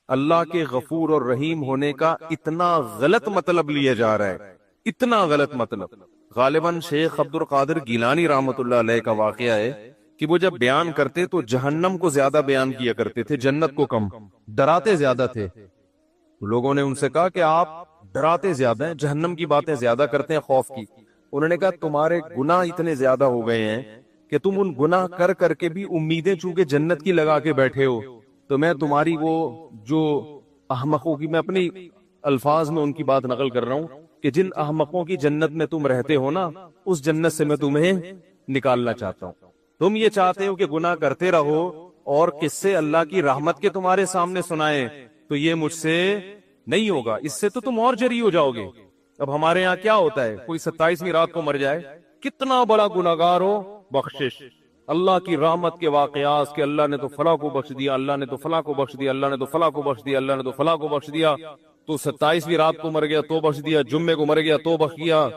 اللہ کے غفور اور رحیم ہونے کا اتنا غلط مطلب لیا جا رہا ہے، اتنا غلط مطلب۔ غالباً شیخ عبد القادر گیلانی رحمۃ اللہ علیہ کا واقعہ ہے کہ وہ جب بیان کرتے تو جہنم کو زیادہ بیان کیا کرتے تھے، جنت کو کم، ڈراتے زیادہ تھے۔ لوگوں نے ان سے کہا کہ آپ ڈراتے زیادہ ہیں، جہنم کی باتیں زیادہ کرتے ہیں، خوف کی۔ انہوں نے کہا تمہارے گناہ اتنے زیادہ ہو گئے ہیں کہ تم ان گناہ کر کر کے بھی امیدیں چونکہ جنت کی لگا کے بیٹھے ہو، تو میں تمہاری وہ جو احمقوں کی، میں اپنی الفاظ میں ان کی بات نقل کر رہا ہوں کہ جن احمقوں کی جنت میں تم رہتے ہو نا، اس جنت سے میں تمہیں نکالنا چاہتا ہوں۔ تم یہ چاہتے ہو کہ گناہ کرتے رہو اور قصے اللہ کی رحمت کے تمہارے سامنے سنائیں، تو یہ مجھ سے نہیں ہوگا، اس سے تو تم اور جری ہو جاؤ گے۔ اب ہمارے یہاں کیا ہوتا ہے، کوئی 27ویں رات کو مر جائے، کتنا بڑا گناہگار ہو، بخشش، اللہ کی رحمت کے واقعات کہ اللہ نے تو فلاں کو بخش دیا، اللہ نے تو فلاں کو بخش دیا، اللہ نے تو فلاں کو بخش دیا، اللہ نے تو فلاں کو بخش دیا، تو 27ویں رات کو مر گیا تو بخش دیا، جمعے کو مر گیا تو بخش دیا۔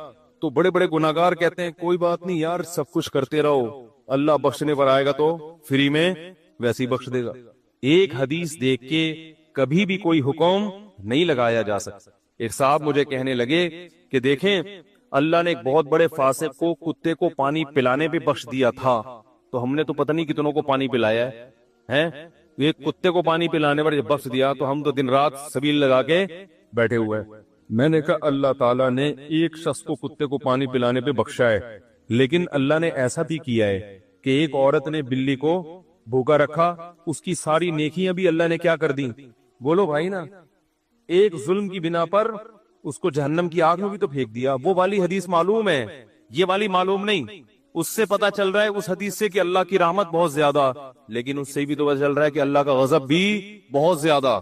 تو بڑے بڑے گناہگار کہتے ہیں کوئی بات نہیں یار، سب کچھ کرتے رہو، اللہ بخشنے پر آئے گا تو فری میں ویسے ہی بخش دے گا۔ ایک حدیث دیکھ کے کبھی بھی کوئی حکم نہیں لگایا جا سکتا۔ ایک صاحب مجھے کہنے لگے کہ دیکھیں اللہ نے ایک بہت بڑے فاسق کو کتے کو پانی پلانے پہ بخش دیا تھا، تو ہم نے تو پتہ نہیں کتنوں کو پانی پلایا ہے، ایک کتے کو پانی پلانے پر بخش دیا تو ہم تو دن رات سبیل لگا کے بیٹھے ہوئے۔ میں نے کہا اللہ تعالیٰ نے ایک شخص کو کتے کو پانی پلانے پہ بخشا ہے، لیکن اللہ نے ایسا بھی کیا ہے کہ ایک عورت نے بلی کو بھوکا رکھا، اس کی ساری نیکیاں بھی اللہ نے کیا کر دی؟ بولو بھائی نا، ایک ظلم کی بنا پر اس کو جہنم کی آگ میں بھی تو پھینک دیا۔ وہ والی حدیث معلوم ہے، یہ والی معلوم نہیں۔ اس سے پتا چل رہا ہے اس حدیث سے کہ اللہ کی رحمت بہت زیادہ، لیکن اس سے بھی تو پتا چل رہا ہے کہ اللہ کا غضب بھی بہت زیادہ۔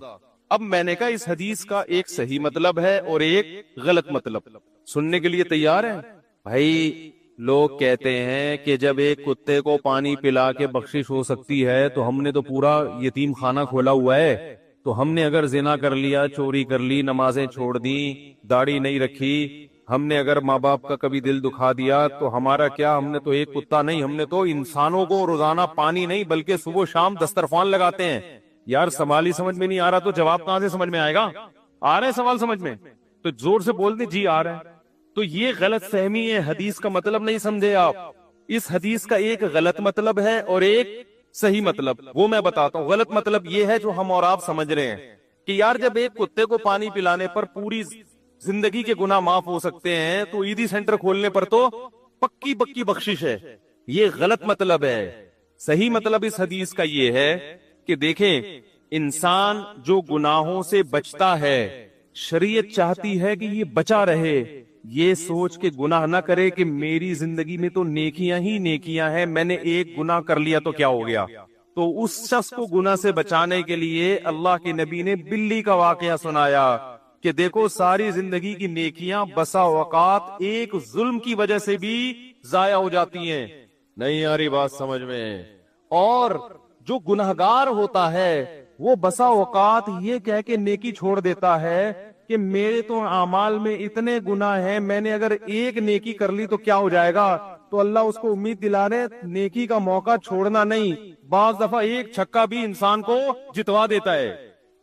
اب میں نے کہا اس حدیث کا ایک صحیح مطلب ہے اور ایک غلط مطلب، سننے کے لیے تیار ہیں؟ بھائی لوگ کہتے ہیں کہ جب ایک کتے کو پانی پلا کے بخشش ہو سکتی ہے تو ہم نے تو پورا یتیم خانہ کھولا ہوا ہے، تو ہم نے اگر زنا کر لیا، چوری کر لی، نمازیں چھوڑ دی، داڑھی نہیں رکھی، ہم نے اگر ماں باپ کا کبھی دل دکھا دیا تو ہمارا کیا؟ ہم نے تو ایک کتا نہیں، ہم نے تو انسانوں کو روزانہ پانی نہیں بلکہ صبح و شام دسترخوان لگاتے ہیں۔ یار سوال ہی سمجھ میں نہیں آ رہا تو جواب کہاں سے سمجھ میں آئے گا؟ آ رہا ہے سوال سمجھ میں؟ تو زور سے بول دیں جی آ رہا ہے۔ تو یہ غلط فہمی ہے، حدیث کا مطلب نہیں سمجھے آپ۔ اس حدیث کا ایک غلط مطلب ہے اور ایک صحیح مطلب، وہ میں بتاتا ہوں۔ غلط مطلب یہ ہے جو ہم اور آپ سمجھ رہے ہیں کہ یار جب ایک کتے کو پانی پلانے پر پوری زندگی کے گناہ معاف ہو سکتے ہیں تو عیدی سینٹر کھولنے پر تو پکی پکی بخشش ہے، یہ غلط مطلب ہے۔ صحیح مطلب اس حدیث کا یہ ہے کہ دیکھیں انسان جو گناہوں سے بچتا ہے، شریعت چاہتی ہے کہ یہ بچا رہے، یہ سوچ کے گناہ نہ کرے کہ میری زندگی میں تو نیکیاں ہی نیکیاں ہیں، میں نے ایک گناہ کر لیا تو کیا ہو گیا۔ تو اس شخص کو گناہ سے بچانے کے لیے اللہ کے نبی نے بلی کا واقعہ سنایا کہ دیکھو ساری زندگی کی نیکیاں بسا اوقات ایک ظلم کی وجہ سے بھی ضائع ہو جاتی ہیں۔ نہیں آ رہی بات سمجھ میں؟ اور جو گنہگار ہوتا ہے وہ بسا اوقات یہ کہہ کے نیکی چھوڑ دیتا ہے کہ میرے تو اعمال میں اتنے گناہ ہیں، میں نے اگر ایک نیکی کر لی تو کیا ہو جائے گا۔ تو اللہ اس کو امید دلا رہے نیکی کا موقع چھوڑنا نہیں، بعض دفعہ ایک چھکا بھی انسان کو جتوا دیتا ہے۔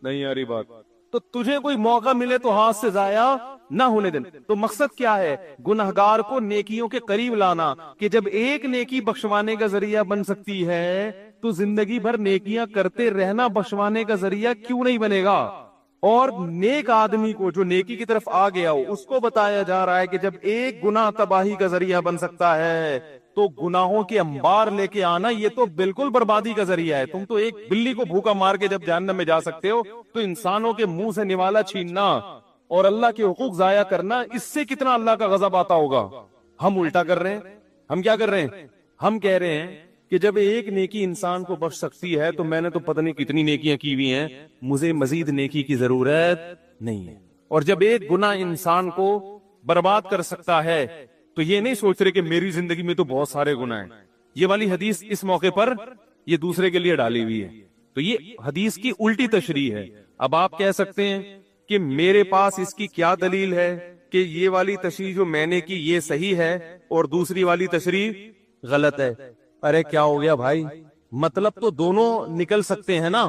نہیں آ رہی بات؟ تو تجھے کوئی موقع ملے تو ہاتھ سے ضائع نہ ہونے دیں۔ تو مقصد کیا ہے؟ گنہگار کو نیکیوں کے قریب لانا، کہ جب ایک نیکی بخشوانے کا ذریعہ بن سکتی ہے تو زندگی بھر نیکیاں کرتے رہنا بخشوانے کا ذریعہ کیوں نہیں بنے گا۔ اور نیک آدمی کو جو نیکی کی طرف آ گیا ہو اس کو بتایا جا رہا ہے کہ جب ایک گناہ تباہی کا ذریعہ بن سکتا ہے تو گناہوں کے انبار لے کے آنا یہ تو بالکل بربادی کا ذریعہ ہے۔ تم تو ایک بلی کو بھوکا مار کے جب جہنم میں جا سکتے ہو تو انسانوں کے منہ سے نوالا چھیننا اور اللہ کے حقوق ضائع کرنا، اس سے کتنا اللہ کا غضب آتا ہوگا۔ ہم الٹا کر رہے ہیں، ہم کیا کر رہے ہیں؟ ہم کہہ رہے ہیں کہ جب ایک نیکی انسان کو بخش سکتی ہے تو میں نے تو پتہ نہیں کتنی نیکیاں کی ہوئی ہیں، مجھے مزید نیکی کی ضرورت نہیں ہے۔ اور جب ایک گناہ انسان کو برباد کر سکتا ہے تو یہ نہیں سوچ رہے کہ میری زندگی میں تو بہت سارے گناہ ہیں۔ یہ والی حدیث اس موقع پر یہ دوسرے کے لیے ڈالی ہوئی ہے، تو یہ حدیث کی الٹی تشریح ہے۔ اب آپ کہہ سکتے ہیں کہ میرے پاس اس کی کیا دلیل ہے کہ یہ والی تشریح جو میں نے کی یہ صحیح ہے اور دوسری والی تشریح غلط ہے؟ ارے کیا ہو گیا بھائی، مطلب تو دونوں نکل سکتے ہیں نا۔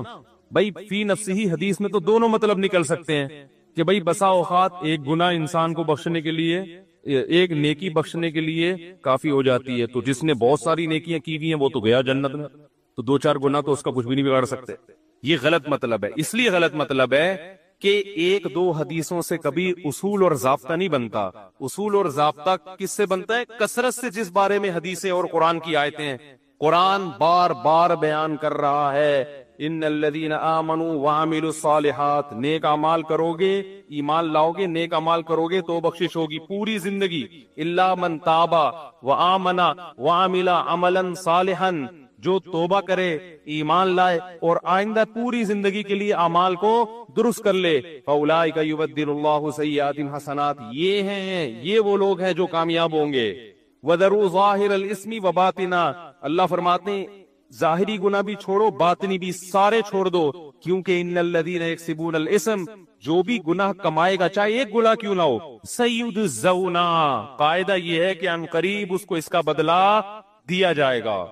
بھائی فی نفسی ہی حدیث میں تو دونوں مطلب نکل سکتے ہیں کہ بھائی بسا اوقات ایک گناہ انسان کو بخشنے کے لیے، ایک نیکی بخشنے کے لیے کافی ہو جاتی ہے، تو جس نے بہت ساری نیکیاں کی ہوئی ہیں وہ تو گیا جنت میں، تو دو چار گناہ تو اس کا کچھ بھی نہیں بگاڑ سکتے۔ یہ غلط مطلب ہے، اس لیے غلط مطلب ہے کہ ایک دو حدیثوں سے کبھی اصول اور ضابطہ نہیں بنتا۔ اصول اور ضابطہ کس سے بنتا ہے؟ کثرت سے جس بارے میں حدیثیں اور قرآن کی آیتیں ہیں۔ قرآن بار بار بیان کر رہا ہے ان الذین آمنوا وعملوا الصالحات، نیک اعمال کرو گے، ایمان لاؤ گے، نیک اعمال کرو گے تو بخشش ہوگی پوری زندگی۔ الا من تاب وآمن وعمل عملا صالحا، جو توبہ کرے، ایمان لائے اور آئندہ پوری زندگی کے لیے اعمال کو درست کر لے، فاولئک یبدل اللہ سیئات حسنات، یہ وہ لوگ ہیں جو کامیاب ہوں گے۔ وذروا ظاہر الاسم وباطنا، اللہ فرماتے ہیں ظاہری گناہ بھی چھوڑو، باطنی بھی سارے چھوڑ دو، کیونکہ ان الذین یکسبون الاسم، جو بھی گناہ کمائے گا چاہے ایک گناہ کیوں نہ ہو، سیجزونا، قاعدہ یہ ہے کہ ان قریب اس کو اس کا بدلہ دیا جائے گا۔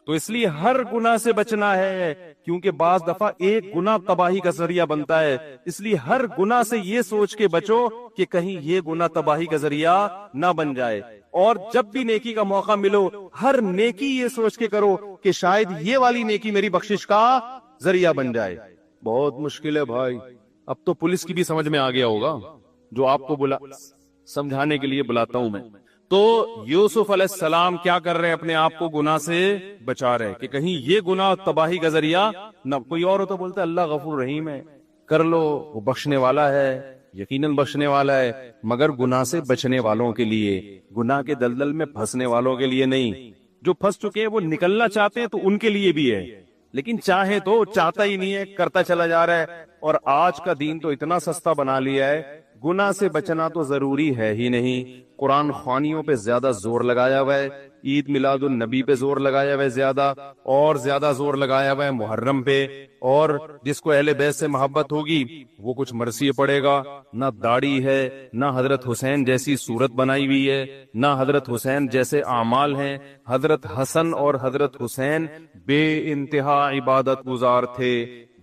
تو اس لیے ہر گناہ سے بچنا ہے، کیونکہ بعض دفعہ ایک گناہ تباہی کا ذریعہ بنتا ہے، اس لیے ہر گناہ سے یہ سوچ کے بچو کہ کہیں یہ گناہ تباہی کا ذریعہ نہ بن جائے، اور جب بھی نیکی کا موقع ملو ہر نیکی یہ سوچ کے کرو کہ شاید یہ والی نیکی میری بخشش کا ذریعہ بن جائے۔ بہت مشکل ہے بھائی، اب تو پولیس کی بھی سمجھ میں آ گیا ہوگا جو آپ کو سمجھانے کے لیے بلاتا ہوں میں۔ تو یوسف علیہ السلام کیا کر رہے ہیں؟ اپنے آپ کو گناہ سے بچا رہے کہ کہیں یہ گناہ تباہی کا ذریعہ نہ۔ کوئی اور ہو تو بولتا ہے اللہ غفور رحیم ہے، کر لو، وہ بخشنے والا ہے، یقیناً بخشنے والا ہے، مگر گناہ سے بچنے والوں کے لیے، گناہ کے دلدل میں پھنسنے والوں کے لیے نہیں۔ جو پھنس چکے ہیں وہ نکلنا چاہتے ہیں تو ان کے لیے بھی ہے، لیکن چاہے تو چاہتا ہی نہیں ہے، کرتا چلا جا رہا ہے۔ اور آج کا دین تو اتنا سستا بنا لیا ہے، گناہ سے بچنا تو ضروری ہے ہی نہیں، قرآن خوانیوں پہ زیادہ زور لگایا ہوا ہے، عید میلاد النبی پہ زور لگایا ہوا ہے زیادہ، اور زیادہ زور لگایا ہوا ہے محرم پہ، اور جس کو اہل بیت سے محبت ہوگی وہ کچھ مرثیے پڑے گا۔ نہ داڑھی ہے، نہ حضرت حسین جیسی صورت بنائی ہوئی ہے، نہ حضرت حسین جیسے اعمال ہیں۔ حضرت حسن اور حضرت حسین بے انتہا عبادت گزار تھے،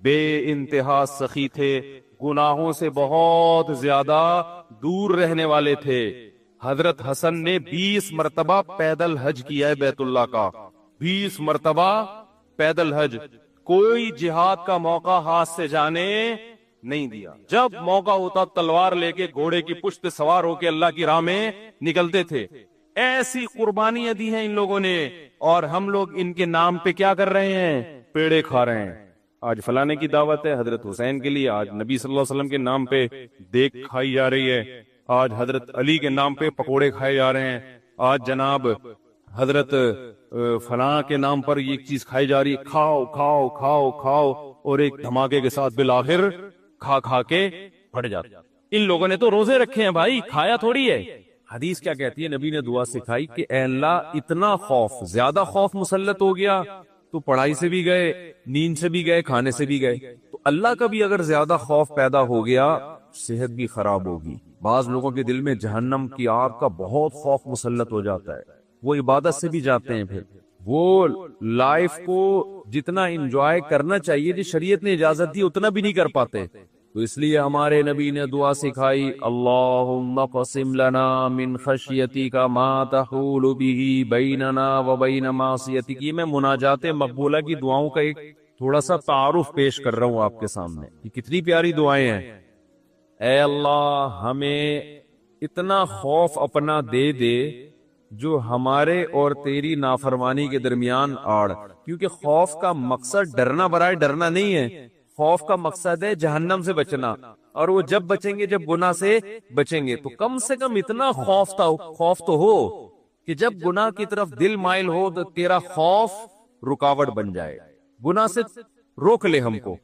بے انتہا سخی تھے، گناہوں سے بہت زیادہ دور رہنے والے تھے۔ حضرت حسن نے 20 مرتبہ پیدل حج کیا ہے بیت اللہ کا، 20 مرتبہ پیدل حج، کوئی جہاد کا موقع ہاتھ سے جانے نہیں دیا۔ جب موقع ہوتا تلوار لے کے گھوڑے کی پشت سوار ہو کے اللہ کی راہ میں نکلتے تھے۔ ایسی قربانیاں دی ہیں ان لوگوں نے، اور ہم لوگ ان کے نام پہ کیا کر رہے ہیں؟ پیڑے کھا رہے ہیں۔ آج فلانے کی دعوت ہے حضرت حسین کے لیے، آج نبی صلی اللہ علیہ وسلم کے نام پہ دیگ کھائی جا رہی ہے، آج حضرت علی کے نام پہ پکوڑے کھائے جا رہے ہیں، آج جناب حضرت فلاں کے نام پر یہ چیز کھائی جا رہی ہے، کھاؤ کھاؤ کھاؤ کھاؤ، اور ایک دھماکے کے ساتھ بالآخر کھا کھا کے پڑ جاتے۔ ان لوگوں نے تو روزے رکھے ہیں بھائی، کھایا تھوڑی ہے۔ حدیث کیا کہتی ہے؟ نبی نے دعا سکھائی کہ اے اللہ اتنا خوف، زیادہ خوف مسلط ہو گیا تو پڑھائی سے بھی گئے، نیند سے بھی گئے، کھانے سے بھی گئے، تو اللہ کا بھی اگر زیادہ خوف پیدا ہو گیا صحت بھی خراب ہوگی۔ بعض لوگوں کے دل میں جہنم کی آگ کا بہت خوف مسلط ہو جاتا ہے، وہ عبادت سے بھی جاتے ہیں، پھر وہ لائف کو جتنا انجوائے کرنا چاہیے جس شریعت نے اجازت دی اتنا بھی نہیں کر پاتے۔ تو اس لیے ہمارے نبی نے دعا سکھائی، اللہم قسم لنا من خشیتک ما تحول به بیننا وبین معصیتک۔ یہ میں مناجات مقبولہ کی دعاؤں کا ایک تھوڑا سا تعارف پیش کر رہا ہوں آپ کے سامنے، یہ کتنی پیاری دعائیں ہیں۔ اے اللہ ہمیں اتنا خوف اپنا دے دے جو ہمارے اور تیری نافرمانی کے درمیان آڑ، کیونکہ خوف کا مقصد ڈرنا برائے ڈرنا نہیں ہے، خوف کا مقصد ہے جہنم سے بچنا، اور وہ جب بچیں گے جب گناہ سے بچیں گے۔ تو کم سے کم اتنا خوف تو ہو کہ جب گناہ کی طرف دل مائل ہو تو تیرا خوف رکاوٹ بن جائے، گناہ سے روک لے ہم کو۔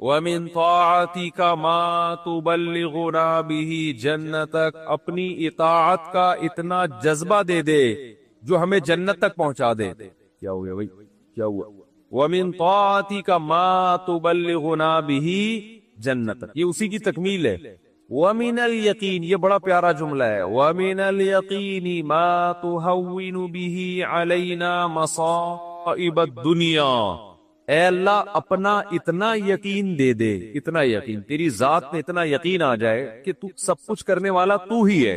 وَمِن طَاعَتِكَ مَا تُبَلِّغُنَا بِهِ جَنَّتَكَ، اپنی اطاعت کا اتنا جذبہ دے دے جو ہمیں جنت تک پہنچا دے۔ کیا ہوا بھائی، کیا ہوا؟ وَمِن طَاعَتِكَ مَا تُبَلِّغُنَا بِهِ جَنَّتَكَ، یہ اسی کی تکمیل ہے۔ وَمِنَ الْيَقِينِ، یہ بڑا پیارا جملہ ہے، وَمِنَ الْيَقِينِ مَا تُهَوِّنُ بِهِ عَلَيْنَا مَصَائِبَ الدُّنْيَا، اے اللہ اپنا اتنا یقین دے دے، اتنا یقین، تیری ذات میں اتنا یقین آ جائے کہ تو سب کچھ کرنے والا تو ہی ہے،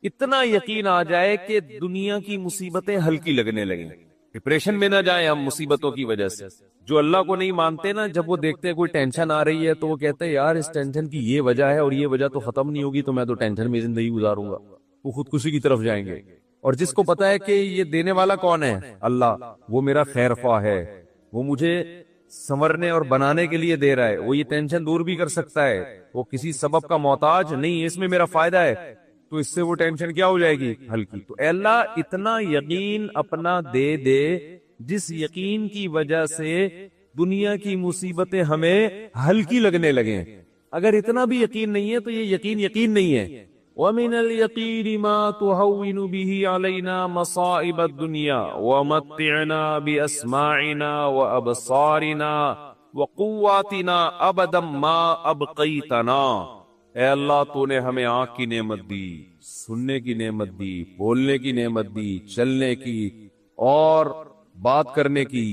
اتنا یقین آ جائے کہ دنیا کی مصیبتیں ہلکی لگنے لگیں، ڈپریشن میں نہ جائیں ہم مصیبتوں کی وجہ سے۔ جو اللہ کو نہیں مانتے نا، جب وہ دیکھتے ہیں کوئی ٹینشن آ رہی ہے تو وہ کہتے ہیں یار اس ٹینشن کی یہ وجہ ہے اور یہ وجہ تو ختم نہیں ہوگی، تو میں تو ٹینشن میں زندگی گزاروں گا، وہ خودکشی کی طرف جائیں گے۔ اور جس کو پتا ہے کہ یہ دینے والا کون ہے؟ اللہ، وہ میرا خیر خواہ ہے، وہ مجھے سنورنے اور بنانے کے لیے دے رہا ہے، وہ یہ ٹینشن دور بھی کر سکتا ہے، وہ کسی سبب کا محتاج نہیں، اس میں میرا فائدہ ہے، تو اس سے وہ ٹینشن کیا ہو جائے گی؟ ہلکی۔ تو اے اللہ اتنا یقین اپنا دے دے جس یقین کی وجہ سے دنیا کی مصیبتیں ہمیں ہلکی لگنے لگیں۔ اگر اتنا بھی یقین نہیں ہے تو یہ یقین یقین نہیں ہے۔ وَمِنَ الْيَقِينِ مَا تُهَوِّنُ بِهِ عَلَيْنَا مَصَائِبَ الدُّنْيَا وَمَتِّعْنَا بِأَسْمَاعِنَا وَأَبْصَارِنَا وَقُوَّاتِنَا أَبَدًا مَا أَبْقَيْتَنَا۔ اے اللہ تو نے ہمیں آنکھ کی نعمت دی، سننے کی نعمت دی، بولنے کی نعمت دی، چلنے کی اور بات کرنے کی،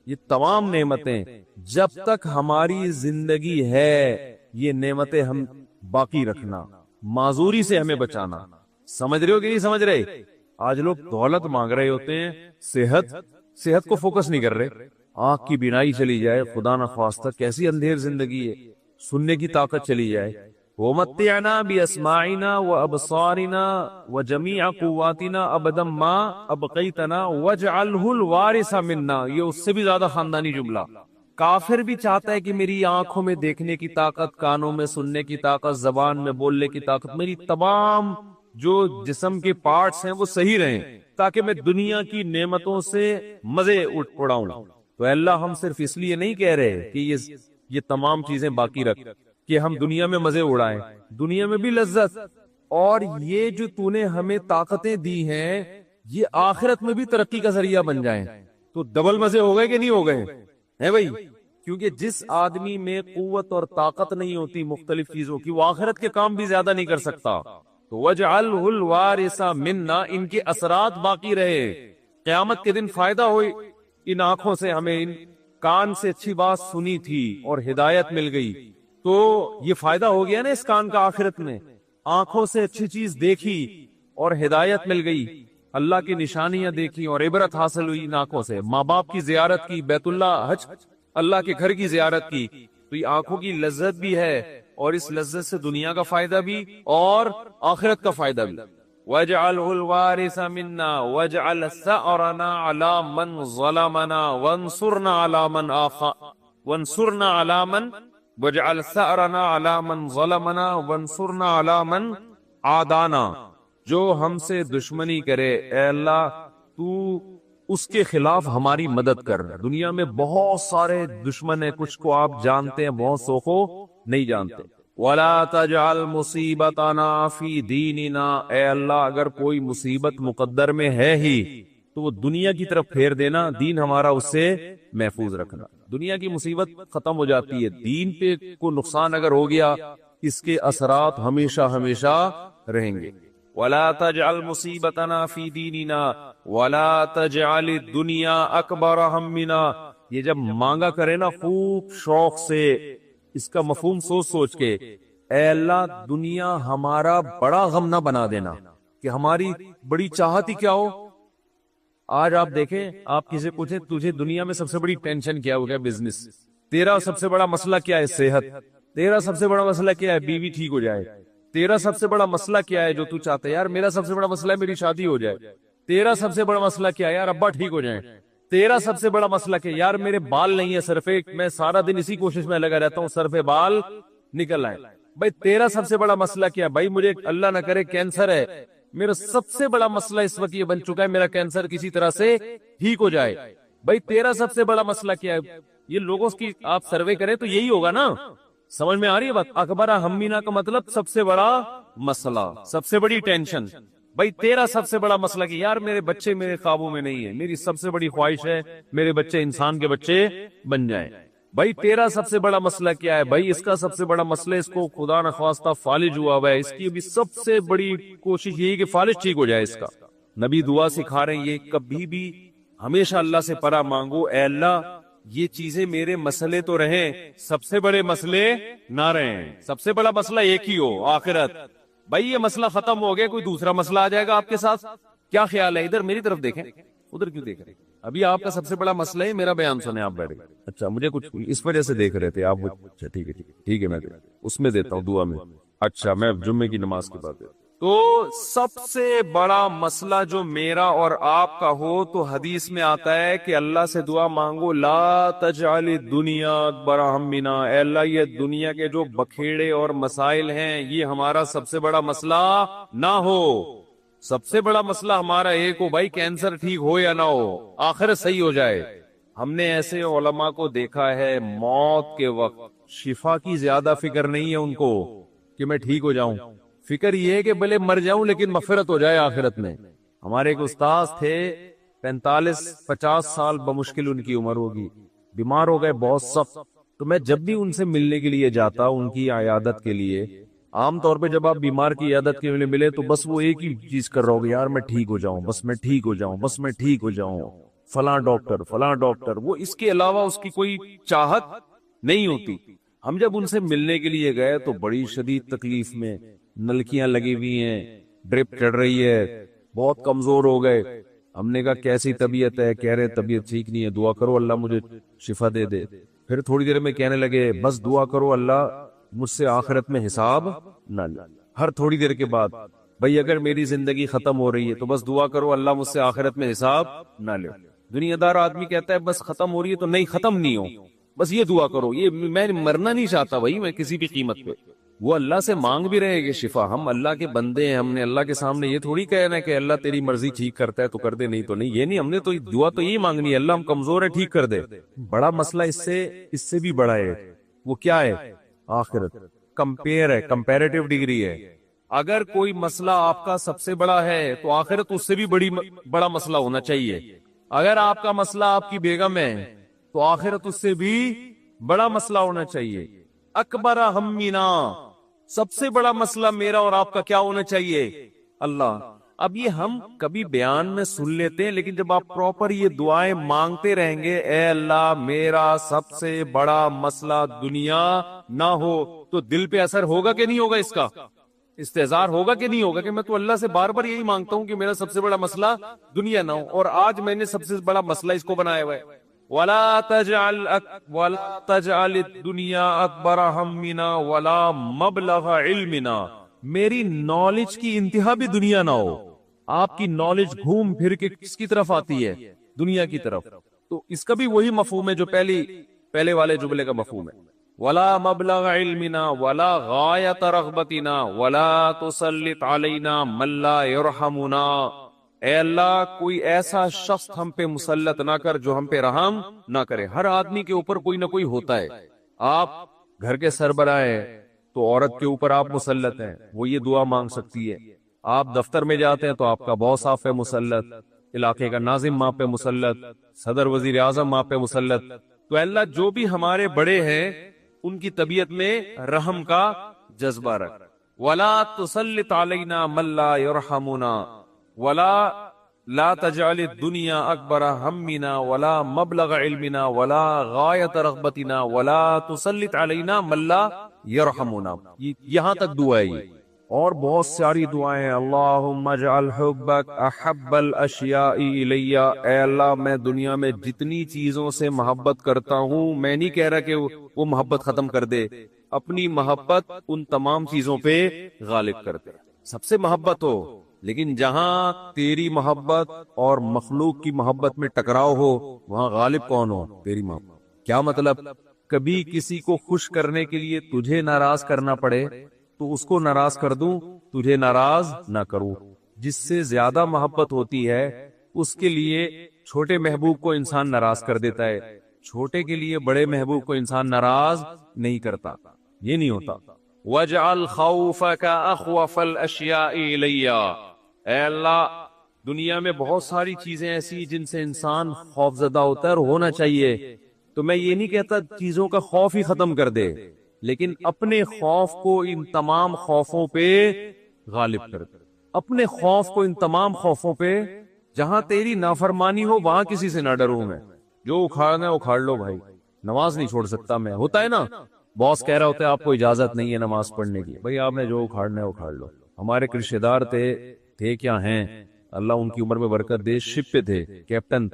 یہ تمام نعمتیں جب تک ہماری زندگی ہے یہ نعمتیں ہم باقی رکھنا، معذوری سے ہمیں بچانا۔ سمجھ رہے ہو کہ نہیں سمجھ رہے؟ آج لوگ دولت مانگ رہے ہوتے ہیں، صحت کو فوکس نہیں کر رہے، آنکھ کی بینائی چلی جائے، خدا نخواستہ کیسی اندھیر زندگی ہے، سننے کی طاقت چلی جائے۔ وَمَتِّعْنَا بِأَسْمَاعِنَا وَأَبْصَارِنَا وَجَمِيعَ قُوَّاتِنَا أَبَدًا مَا أَبْقَيْتَنَا وَاجْعَلْهُ الْوَارِثَ مِنَّا۔ یہ اس سے بھی زیادہ خاندانی جملہ۔ کافر بھی چاہتا ہے کہ میری آنکھوں میں دیکھنے کی طاقت، کانوں میں سننے کی طاقت، زبان میں بولنے کی طاقت، میری تمام جو جسم کے پارٹس ہیں وہ صحیح رہیں تاکہ میں دنیا کی نعمتوں سے مزے اڑاؤں۔ تو اللہ ہم صرف اس لیے نہیں کہہ رہے کہ یہ تمام چیزیں باقی رکھ کہ ہم دنیا میں مزے اڑائیں، دنیا میں بھی لذت، اور یہ جو تو نے ہمیں طاقتیں دی ہیں یہ آخرت میں بھی ترقی کا ذریعہ بن جائیں۔ تو ڈبل مزے ہو گئے کہ نہیں ہو گئے ہیں بھائی؟ کیونکہ جس آدمی میں قوت اور طاقت نہیں ہوتی مختلف چیزوں کی، وہ آخرت کے کام بھی زیادہ نہیں کر سکتا۔ تو وَاجْعَلْهُ الْوَارِثَ مِنَّا، ان کے اثرات باقی رہے، قیامت کے دن فائدہ ہوئے۔ ان آنکھوں سے ہمیں، ان کان سے اچھی بات سنی تھی اور ہدایت مل گئی، تو یہ فائدہ ہو گیا نا اس کان کا آخرت میں۔ آنکھوں سے اچھی چیز دیکھی اور ہدایت مل گئی، اللہ کی نشانیاں دیکھی اور عبرت حاصل ہوئی ان آنکھوں سے، ماں باپ کی زیارت کی، بیت اللہ حج، اللہ کے گھر کی زیارت کی، تو یہ آنکھوں کی لذت بھی ہے، اور اس لذت سے دنیا کا فائدہ بھی اور آخرت کا فائدہ بھی۔ وَاجْعَلْهُ الْوَارِثَ مِنَّا وَاجْعَلْ ثَأْرَنَا عَلَى مَنْ ظَلَمَنَا وَانصُرْنَا عَلَى مَنْ وَانصُرْنَا عَلَى مَنْ وَاجْعَلْ ثَأْرَنَا عَلَى مَنْ ظَلَمَنَا وَانصُرْنَا عَلَى مَنْ عَادَانَا۔ جو ہم سے دشمنی کرے اے اللہ تو اس کے خلاف ہماری مدد کر۔ دنیا میں بہت سارے دشمن ہیں، کچھ کو آپ جانتے ہیں، بہت سو کو نہیں جانتے۔ وَلَا تَجْعَلْ مُصِيبَتَنَا فِي دِينِنَا، اے اللہ اگر کوئی مصیبت مقدر میں ہے ہی تو وہ دنیا کی طرف پھیر دینا، دین ہمارا اس سے محفوظ رکھنا۔ دنیا کی مصیبت ختم ہو جاتی ہے، دین پہ کو نقصان اگر ہو گیا اس کے اثرات ہمیشہ ہمیشہ رہیں گے۔ وَلَا تَجْعَلْ مُصِيبَتَنَا فِي دِينِنَا وَلَا تَجْعَلِ الدُّنْيَا أَكْبَرَ هَمِّنَا۔ یہ جب مانگا کرے نا خوب شوق سے، اس کا مفہوم سوچ کے، اے اللہ دنیا ہمارا بڑا غم نہ بنا دینا، کہ ہماری بڑی چاہت ہی کیا ہو۔ آج آپ دیکھیں، آپ کسی سے پوچھیں تجھے دنیا میں سب سے بڑی ٹینشن کیا ہو گیا؟ بزنس۔ تیرا سب سے بڑا مسئلہ کیا ہے؟ صحت۔ تیرا سب سے بڑا مسئلہ کیا ہے؟ بیوی ٹھیک ہو جائے۔ تیرا سب سے بڑا مسئلہ کیا ہے جو تو چاہتا ہے؟ یار میرا سب سے بڑا مسئلہ ہے میری شادی ہو جائے۔ تیرا سب سے بڑا مسئلہ کیا ہے؟ یار ابا ٹھیک ہو جائیں۔ تیرا سب سے بڑا مسئلہ کیا ہے؟ یار میرے بال نہیں ہے سر پہ، میں سارا دن اسی کوشش میں لگا رہتا ہوں سر پہ بال نکل آئے۔ بھائی تیرا سب سے بڑا مسئلہ کیا ہے؟ بھائی مجھے اللہ نہ کرے کینسر ہے، میرا سب سے بڑا مسئلہ اس وقت یہ بن چکا ہے میرا کینسر کسی طرح سے ٹھیک ہو جائے۔ بھائی تیرا سب سے بڑا مسئلہ کیا ہے؟ یہ لوگوں کی آپ سروے کریں تو یہی ہوگا نا۔ سمجھ میں آ رہی ہے بات؟ اکبر ہمینا کا مطلب سب سے بڑا مسئلہ، سب سے بڑی ٹینشن۔ بھائی تیرا سب سے بڑا مسئلہ کہ یار میرے بچے میرے قابو میں نہیں ہے، میری سب سے بڑی خواہش ہے میرے بچے انسان کے بچے بن جائیں۔ بھائی تیرا سب سے بڑا مسئلہ کیا ہے؟ بھائی اس کا سب سے بڑا مسئلہ اس کو خدا نخواستہ فالج ہوا ہوا ہے، اس کی بھی سب سے بڑی کوشش یہی کہ فالج ٹھیک ہو جائے اس کا۔ نبی دعا سکھا رہے ہیں یہ کبھی بھی ہمیشہ اللہ سے پناہ مانگو، اے اللہ یہ چیزیں میرے مسئلے تو رہیں، سب سے بڑے مسئلے نہ رہیں، سب سے بڑا مسئلہ ایک ہی ہو، آخرت۔ بھائی یہ مسئلہ ختم ہو گیا، کوئی دوسرا مسئلہ آ جائے گا آپ کے ساتھ، کیا خیال ہے؟ ادھر میری طرف دیکھیں، ادھر کیوں دیکھ رہے ہیں؟ ابھی آپ کا سب سے بڑا مسئلہ ہے میرا بیان سنیں، آپ بیٹھ گئے۔ اچھا مجھے کچھ اس وجہ سے دیکھ رہے تھے آپ؟ اچھا ٹھیک ہے ٹھیک ہے، میں اس میں دیتا ہوں دعا میں۔ اچھا میں جمعے کی نماز کے بعد دیتا ہوں۔ تو سب سے بڑا مسئلہ جو میرا اور آپ کا ہو تو حدیث میں آتا ہے کہ اللہ سے دعا مانگو، لا تجعل الدنیا اکبر ہمنا، اے اللہ یہ دنیا کے جو بکھیڑے اور مسائل ہیں یہ ہمارا سب سے بڑا مسئلہ نہ ہو۔ سب سے بڑا مسئلہ ہمارا ایک ہو، بھائی کینسر ٹھیک ہو یا نہ ہو، آخرت صحیح ہو جائے۔ ہم نے ایسے علماء کو دیکھا ہے موت کے وقت شفا کی زیادہ فکر نہیں ہے ان کو کہ میں ٹھیک ہو جاؤں، فکر یہ ہے کہ بھلے مر جاؤں لیکن مغفرت ہو جائے آخرت میں۔ ہمارے ایک استاذ تھے 45-50 سال بمشکل ان کی عمر ہوگی، بیمار ہو گئے بہت سخت۔ تو میں جب بھی ان سے ملنے کے لیے جاتا ان کی عیادت کے لیے، عام طور پہ جب آپ بیمار کی عیادت کے لیے ملے تو بس وہ ایک ہی چیز کر رہا ہوگا، یار میں ٹھیک ہو جاؤں، بس میں ٹھیک ہو جاؤں، بس میں ٹھیک ہو جاؤں، فلاں ڈاکٹر فلاں ڈاکٹر۔ وہ اس کے علاوہ اس کی کوئی چاہت نہیں ہوتی۔ ہم جب ان سے ملنے کے لیے گئے تو بڑی شدید تکلیف میں، نلکیاں لگی ہوئی ہیں، ڈرپ چڑھ رہی ہے، بہت کمزور ہو گئے۔ ہم نے کہا کیسی طبیعت ہے؟ کہہ رہے طبیعت ٹھیک نہیں ہے، دعا کرو اللہ مجھے شفا دے دے۔ پھر تھوڑی دیر میں کہنے لگے بس دعا کرو اللہ مجھ سے آخرت میں حساب نہ لے۔ ہر تھوڑی دیر کے بعد بھئی اگر میری زندگی ختم ہو رہی ہے تو بس دعا کرو اللہ مجھ سے آخرت میں حساب نہ لے۔ دنیا دار آدمی کہتا ہے بس ختم ہو رہی ہے تو نہیں، ختم نہیں ہو، بس یہ دعا کرو، یہ میں مرنا نہیں چاہتا بھائی میں کسی بھی قیمت پہ۔ وہ اللہ سے مانگ بھی رہے کہ شفا، ہم اللہ کے بندے ہیں، ہم نے اللہ کے سامنے یہ تھوڑی کہنا ہے کہ اللہ تیری مرضی ٹھیک کرتا ہے تو کر دے، نہیں تو نہیں، یہ نہیں، ہم نے تو دعا تو یہی مانگنی ہے اللہ ہم کمزور ہے ٹھیک کر دے۔ بڑا مسئلہ اس سے بھی بڑا ہے، وہ کیا ہے؟ آخرت۔ کمپیئر ہے، کمپیریٹیو ڈگری ہے۔ اگر کوئی مسئلہ آپ کا سب سے بڑا ہے تو آخرت اس سے بھی بڑا مسئلہ ہونا چاہیے۔ اگر آپ کا مسئلہ آپ کی بیگم ہے تو آخرت اس سے بھی بڑا مسئلہ ہونا چاہیے۔ اکبر ہمنا، سب سے بڑا مسئلہ میرا اور آپ کا کیا ہونا چاہیے؟ اللہ۔ اب یہ ہم کبھی بیان میں سن لیتے ہیں لیکن جب آپ پراپر یہ دعائیں مانگتے رہیں گے، اے اللہ میرا سب سے بڑا مسئلہ دنیا نہ ہو، تو دل پہ اثر ہوگا کہ نہیں ہوگا؟ اس کا استحضار ہوگا کہ نہیں ہوگا کہ میں تو اللہ سے بار بار یہی مانگتا ہوں کہ میرا سب سے بڑا مسئلہ دنیا نہ ہو، اور آج میں نے سب سے بڑا مسئلہ اس کو بنایا ہوا ہے۔ وَلَا تَجْعَلِ الدُّنْيَا أَكْبَرَ هَمِّنَا وَلَا مَبْلَغَ عِلْمِنَا، میری نالج کی انتہا بھی دنیا نہ ہو۔ آپ کی نالج گھوم پھر کے کس کی طرف آتی ہے؟ دنیا کی طرف۔ تو اس کا بھی وہی مفہوم ہے جو پہلے والے جملے کا مفہوم ہے۔ وَلَا مَبْلَغَ عِلْمِنَا وَلَا غَایَةَ رَغْبَتِنَا وَلَا تُسَلِّطْ عَلَيْنَا مَن لَّا يَرْحَمُنَا، اے اللہ کوئی ایسا شخص ہم پہ مسلط نہ کر جو ہم پہ رحم نہ کرے۔ ہر آدمی کے اوپر کوئی نہ کوئی ہوتا ہے۔ آپ گھر کے سربراہ ہیں تو عورت کے اوپر آپ مسلط ہیں، وہ یہ دعا مانگ سکتی ہے۔ آپ دفتر میں جاتے ہیں تو آپ کا باس آپ پہ مسلط، علاقے کا ناظم آپ پہ مسلط، صدر وزیر اعظم آپ پہ مسلط۔ تو اللہ جو بھی ہمارے بڑے ہیں ان کی طبیعت میں رحم کا جذبہ رکھ۔ وَلَا تُسَلِّطْ عَلَيْنَا مَن لَّا يَرْحَمُنَا لا تجعل الدنیا اکبر ہمنا ولا مبلغ علمنا ولا غایت رغبتنا ولا تسلط علینا من لا یرحمنا۔ یہاں تک دعا ہے یہ، اور بہت ساری دعائیں۔ اللہم اجعل حبک احب الاشیاء الی، اے اللہ میں دنیا میں جتنی چیزوں سے محبت کرتا ہوں، میں نہیں کہہ رہا کہ وہ محبت ختم کر دے، اپنی محبت ان تمام چیزوں پہ غالب کر دے۔ سب سے محبت ہو، لیکن جہاں تیری محبت اور مخلوق کی محبت میں ٹکراؤ ہو وہاں غالب کون ہو؟ تیری محبت۔ کیا مطلب؟ کبھی کسی کو خوش کرنے کے لیے تجھے ناراض کرنا پڑے تو اس کو ناراض کر دوں، تجھے ناراض نہ کروں۔ جس سے زیادہ محبت ہوتی ہے اس کے لیے چھوٹے محبوب کو انسان ناراض کر دیتا ہے، چھوٹے کے لیے بڑے محبوب کو انسان ناراض نہیں کرتا، یہ نہیں ہوتا۔ وَاجْعَلْ خَوْفَكَ أَخْوَفَ الْأَشْيَاءِ إِلَيَّ، اے اللہ دنیا میں بہت ساری چیزیں ایسی جن سے انسان خوف زدہ ہوتا ہے اور ہونا چاہیے، تو میں یہ نہیں کہتا چیزوں کا خوف ہی ختم کر دے، لیکن اپنے خوف کو ان تمام خوفوں پہ غالب کر دے، اپنے خوف کو ان تمام خوفوں پہ، جہاں تیری نافرمانی ہو وہاں کسی سے نہ ڈروں میں، جو اکھاڑنا ہے اکھاڑ لو بھائی، نماز نہیں چھوڑ سکتا میں. ہوتا ہے نا باس کہہ رہا ہوتا ہے آپ کو اجازت نہیں ہے نماز پڑھنے کی، بھائی آپ نے جو اکھاڑنا ہے اکھاڑ لو. ہمارے ایک رشتے دار تھے کیا ہیں، اللہ ان کی عمر میں برکت دے، شپ پہ تھے کیپٹن.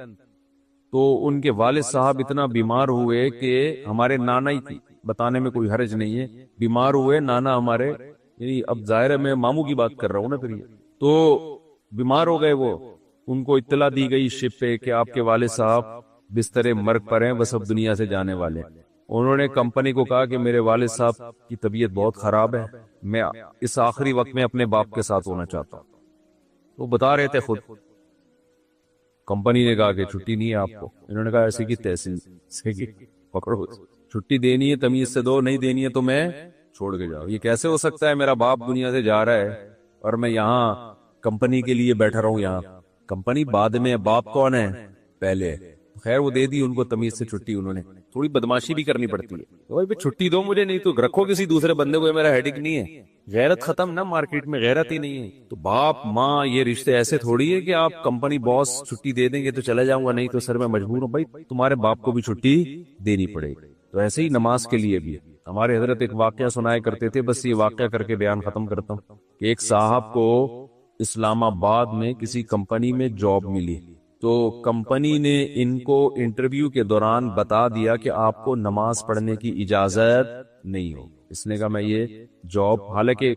تو ان کے والد صاحب اتنا بیمار ہوئے کہ ہمارے نانا ہی تھی، بتانے میں کوئی حرج نہیں ہے، بیمار ہوئے نانا ہمارے، یعنی اب ظاہر ہے میں ماموں کی بات کر رہا ہوں نا پھر یہ. تو بیمار ہو گئے وہ، ان کو اطلاع دی گئی شپ پہ کہ آپ کے والد صاحب بستر مرگ پر ہیں، بس اب دنیا سے جانے والے. انہوں نے کمپنی کو کہا کہ میرے والد صاحب کی طبیعت بہت خراب ہے، میں اس آخری وقت میں اپنے باپ کے ساتھ ہونا چاہتا ہوں. وہ بتا رہے تھے خود. کمپنی نے کہا کہ چھٹی نہیں ہے آپ کو. انہوں نے کہا ایسے کی تحصیل سے کی پکڑو، چھٹی دینی ہے تمیز سے دو، نہیں دینی ہے تو میں چھوڑ کے جاؤ. یہ کیسے ہو سکتا ہے، میرا باپ دنیا سے جا رہا ہے اور میں یہاں کمپنی کے لیے بیٹھا رہا ہوں یہاں. کمپنی بعد میں، باپ کون ہے پہلے. خیر وہ دے دی ان کو تمیز سے چھٹی. انہوں نے تھوڑی بدماشی بھی کرنی پڑتی ہے، بھائی چھٹی دو مجھے، نہیں تو رکھو کسی دوسرے بندے کو، میرا ہیڈک نہیں ہے. غیرت ختم نا، مارکیٹ میں غیرت ہی نہیں ہے. تو باپ ماں یہ رشتے ایسے تھوڑی ہے کہ آپ کمپنی باس چھٹی دے دیں گے تو چلا جاؤں گا، نہیں تو سر میں مجبور ہوں. بھائی تمہارے باپ کو بھی چھٹی دینی پڑے گی. تو ایسے ہی نماز کے لیے بھی ہمارے حضرت ایک واقعہ سنایا کرتے تھے، بس یہ واقعہ کر کے بیان ختم کرتا ہوں کہ ایک صاحب کو اسلام آباد میں کسی کمپنی میں جاب ملی. تو کمپنی نے ان کو انٹرویو کے دوران بتا دیا کہ آپ کو نماز پڑھنے کی اجازت نہیں ہو. اس نے کہا میں یہ جاب، حالانکہ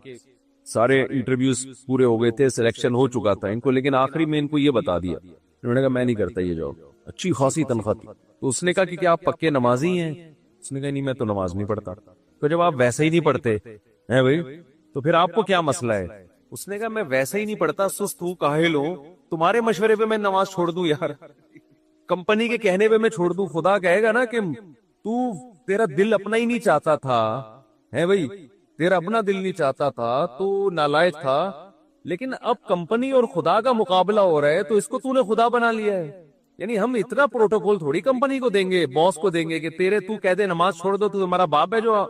سارے انٹرویوز پورے ہو گئے تھے، سلیکشن ہو چکا تھا ان کو، لیکن آخری میں ان کو یہ بتا دیا. انہوں نے کہا میں نہیں کرتا یہ جاب. اچھی خاصی تنخواہ تھی. تو اس نے کہا کہ کیا آپ پکے نمازی ہیں؟ اس نے کہا نہیں میں تو نماز نہیں پڑھتا. تو جب آپ ویسے ہی نہیں پڑھتے ہیں بھائی تو پھر آپ کو کیا مسئلہ ہے؟ اس نے کہا میں ویسے ہی نہیں پڑھتا، سست ہوں، کاہل ہوں، تمہارے مشورے پہ میں نماز چھوڑ دوں یار، کمپنی کے کہنے پہ میں چھوڑ دوں؟ خدا کہے گا نا کہ تیرا دل اپنا ہی نہیں چاہتا تھا، ہے بھائی تیرا اپنا دل نہیں چاہتا تھا، تو نالائق تھا، لیکن اب کمپنی اور خدا کا مقابلہ ہو رہا ہے تو اس کو تو نے خدا بنا لیا ہے. یعنی ہم اتنا پروٹوکول تھوڑی کمپنی کو دیں گے، باس کو دیں گے کہ تو کہہ دے نماز چھوڑ دو، تو ہمارا باپ ہے جو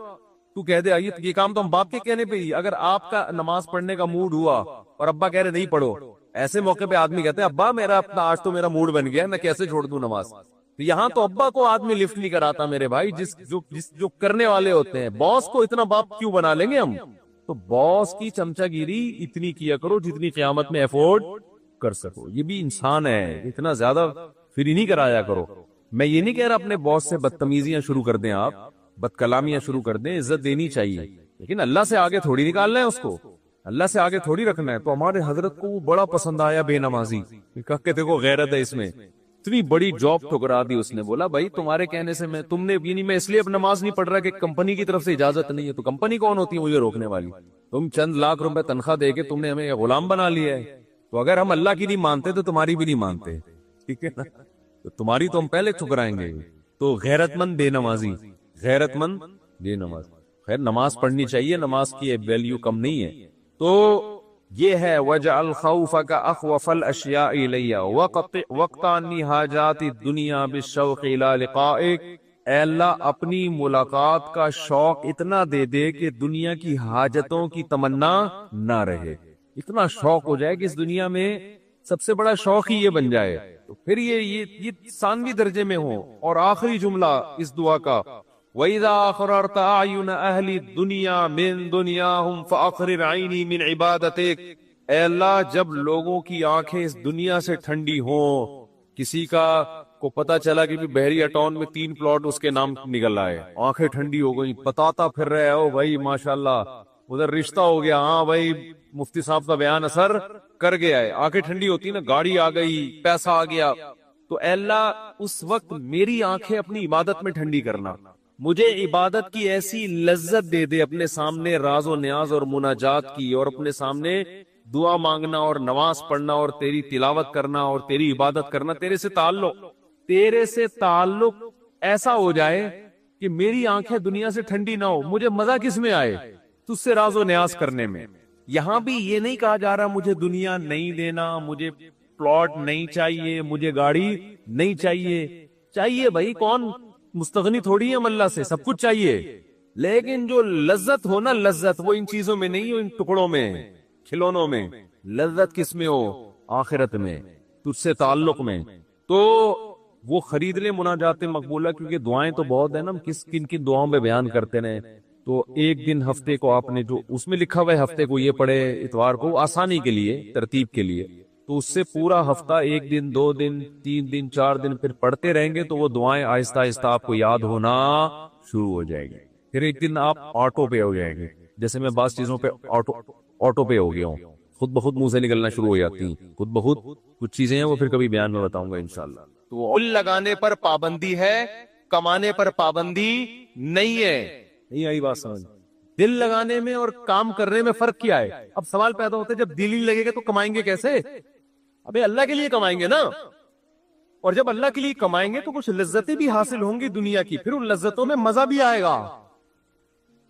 تو کہہ دے یہ کام تو ہم باپ کے کہنے پہ ہی. اگر آپ کا نماز پڑھنے کا موڈ ہوا اور ابا کہہ رہے نہیں پڑھو، ایسے موقع پہ آدمی کہتے ہیں ابا میرا اپنا آج تو میرا موڈ بن گیا، میں کیسے چھوڑ دوں نماز. تو یہاں تو ابا کو آدمی لفٹ نہیں کراتا میرے بھائی، جو کرنے والے ہوتے ہیں. باس کو اتنا باپ کیوں بنا لیں گے ہم؟ تو باس کی چمچا گیری اتنی کیا کرو جتنی قیامت میں افورڈ کر سکو. یہ بھی انسان ہے، اتنا زیادہ فری نہیں کرایا کرو. میں یہ نہیں کہہ رہا اپنے باس سے بدتمیزیاں شروع کر دیں، آپ بد کلامیاں شروع کر دیں، عزت دینی چاہیے، لیکن اللہ سے آگے تھوڑی نکالنا ہے اس کو، اللہ سے آگے تھوڑی رکھنا ہے. تو ہمارے حضرت کو وہ بڑا پسند آیا بے نمازی، کہا کہ دیکھو غیرت ہے اس میں. اتنی بڑی جاب ٹھکرا دی اس نے. بولا بھائی تمہارے کہنے سے تم نے یعنی میں اس لیے اب نماز نہیں پڑھ رہا کہ کمپنی کی طرف سے اجازت نہیں ہے. تو کمپنی کون ہوتی ہے مجھے روکنے والی؟ تم چند لاکھ روپے تنخواہ دے کے تم نے ہمیں غلام بنا لیا ہے. تو اگر ہم اللہ کی نہیں مانتے تو تمہاری بھی نہیں مانتے، ٹھیک ہے نا؟ تو تمہاری تو ہم پہلے ٹھکرائیں گے. تو غیرت مند بے نمازی، غیرت مند بے نماز. خیر نماز پڑھنی چاہیے، نماز کی ویلیو کم نہیں ہے. تو یہ ہے وَجَعَلْ خَوْفَكَ أَخْوَفَ الْأَشْيَاءِ إِلَيَّ وَقْتَانِّ حَاجَاتِ الدُّنْيَا بِالشَّوْقِ إِلَىٰ لِقَائِكَ. اے اللہ اپنی ملاقات کا شوق اتنا دے دے کہ دنیا کی حاجتوں کی تمنا نہ رہے. اتنا شوق ہو جائے کہ اس دنیا میں سب سے بڑا شوق ہی یہ بن جائے. تو پھر یہ ثانوی درجے میں ہو. اور آخری جملہ اس دعا کا وَإِذَا أَخْرَرْتَ أَعْيُنَ أَهْلِ الدُّنْيَا مِن دُنْيَاهُمْ فَأَخْرِرْ عَيْنِي مِنْ عِبَادَتِكَ. اے اللہ جب لوگوں کی آنکھیں اس دنیا سے ٹھنڈی ہوں، کسی کا کو پتا چلا کہ بحریہ ٹاؤن میں 3 پلاٹ اس کے نام نکل آئے، آنکھیں ٹھنڈی ہو گئی، بتاتا پھر رہے ہو بھائی ماشاءاللہ ادھر رشتہ ہو گیا، ہاں بھائی مفتی صاحب کا بیان اثر کر گیا ہے. آنکھیں ٹھنڈی ہوتی نا، گاڑی آ گئی، پیسہ آ گیا. تو اے اللہ اس وقت میری آنکھیں اپنی عبادت میں ٹھنڈی کرنا، مجھے عبادت کی ایسی لذت دے دے، اپنے سامنے راز و نیاز اور مناجات کی، اور اپنے سامنے دعا مانگنا اور نماز پڑھنا اور تیری تلاوت کرنا اور تیری عبادت کرنا، تیرے سے تعلق ایسا ہو جائے کہ میری آنکھیں دنیا سے ٹھنڈی نہ ہو. مجھے مزہ کس میں آئے؟ تجھ سے راز و نیاز کرنے میں. یہاں بھی یہ نہیں کہا جا رہا مجھے دنیا نہیں دینا، مجھے پلاٹ نہیں چاہیے، مجھے گاڑی نہیں چاہیے بھائی، کون مستغنی تھوڑی ہے ہم اللہ سے، سب کچھ چاہیے، لیکن جو لذت ہو نا، لذت وہ ان چیزوں میں نہیں ہو، ان ٹکڑوں میں، کھلونوں میں. لذت کس میں ہو؟ آخرت میں، تجھ سے تعلق میں. تو وہ خرید لے مناجات مقبولہ، کیونکہ دعائیں تو بہت ہیں نا، ہم کن کن دعاؤں میں بیان کرتے رہے. تو ایک دن ہفتے کو آپ نے جو اس میں لکھا ہوا ہے ہفتے کو یہ پڑھے اتوار کو، آسانی کے لیے، ترتیب کے لیے، تو اس سے پورا ہفتہ 1 دن 2 دن 3 دن 4 دن پھر پڑھتے رہیں گے تو وہ دعائیں آہستہ آہستہ آپ کو یاد ہونا شروع ہو جائے گی. پھر ایک دن آپ آٹو پے ہو جائیں گے. جیسے میں بعض چیزوں پہ آٹو پے ہو گیا ہوں، خود بخود منہ سے نکلنا شروع ہو جاتی ہیں خود بخود. کچھ چیزیں ہیں وہ پھر کبھی بیان میں بتاؤں گا انشاءاللہ. تو دل لگانے پر پابندی ہے، کمانے پر پابندی نہیں ہے. نہیں آئی بات سمجھ؟ دل لگانے میں اور کام کرنے میں فرق کیا ہے؟ اب سوال پیدا ہوتا ہے جب دل ہی لگے گا تو کمائیں گے کیسے؟ ابے اللہ کے لیے کمائیں گے نا، اور جب اللہ کے لیے کمائیں گے تو کچھ لذتیں بھی حاصل ہوں گی دنیا کی، پھر ان لذتوں میں مزہ بھی آئے گا.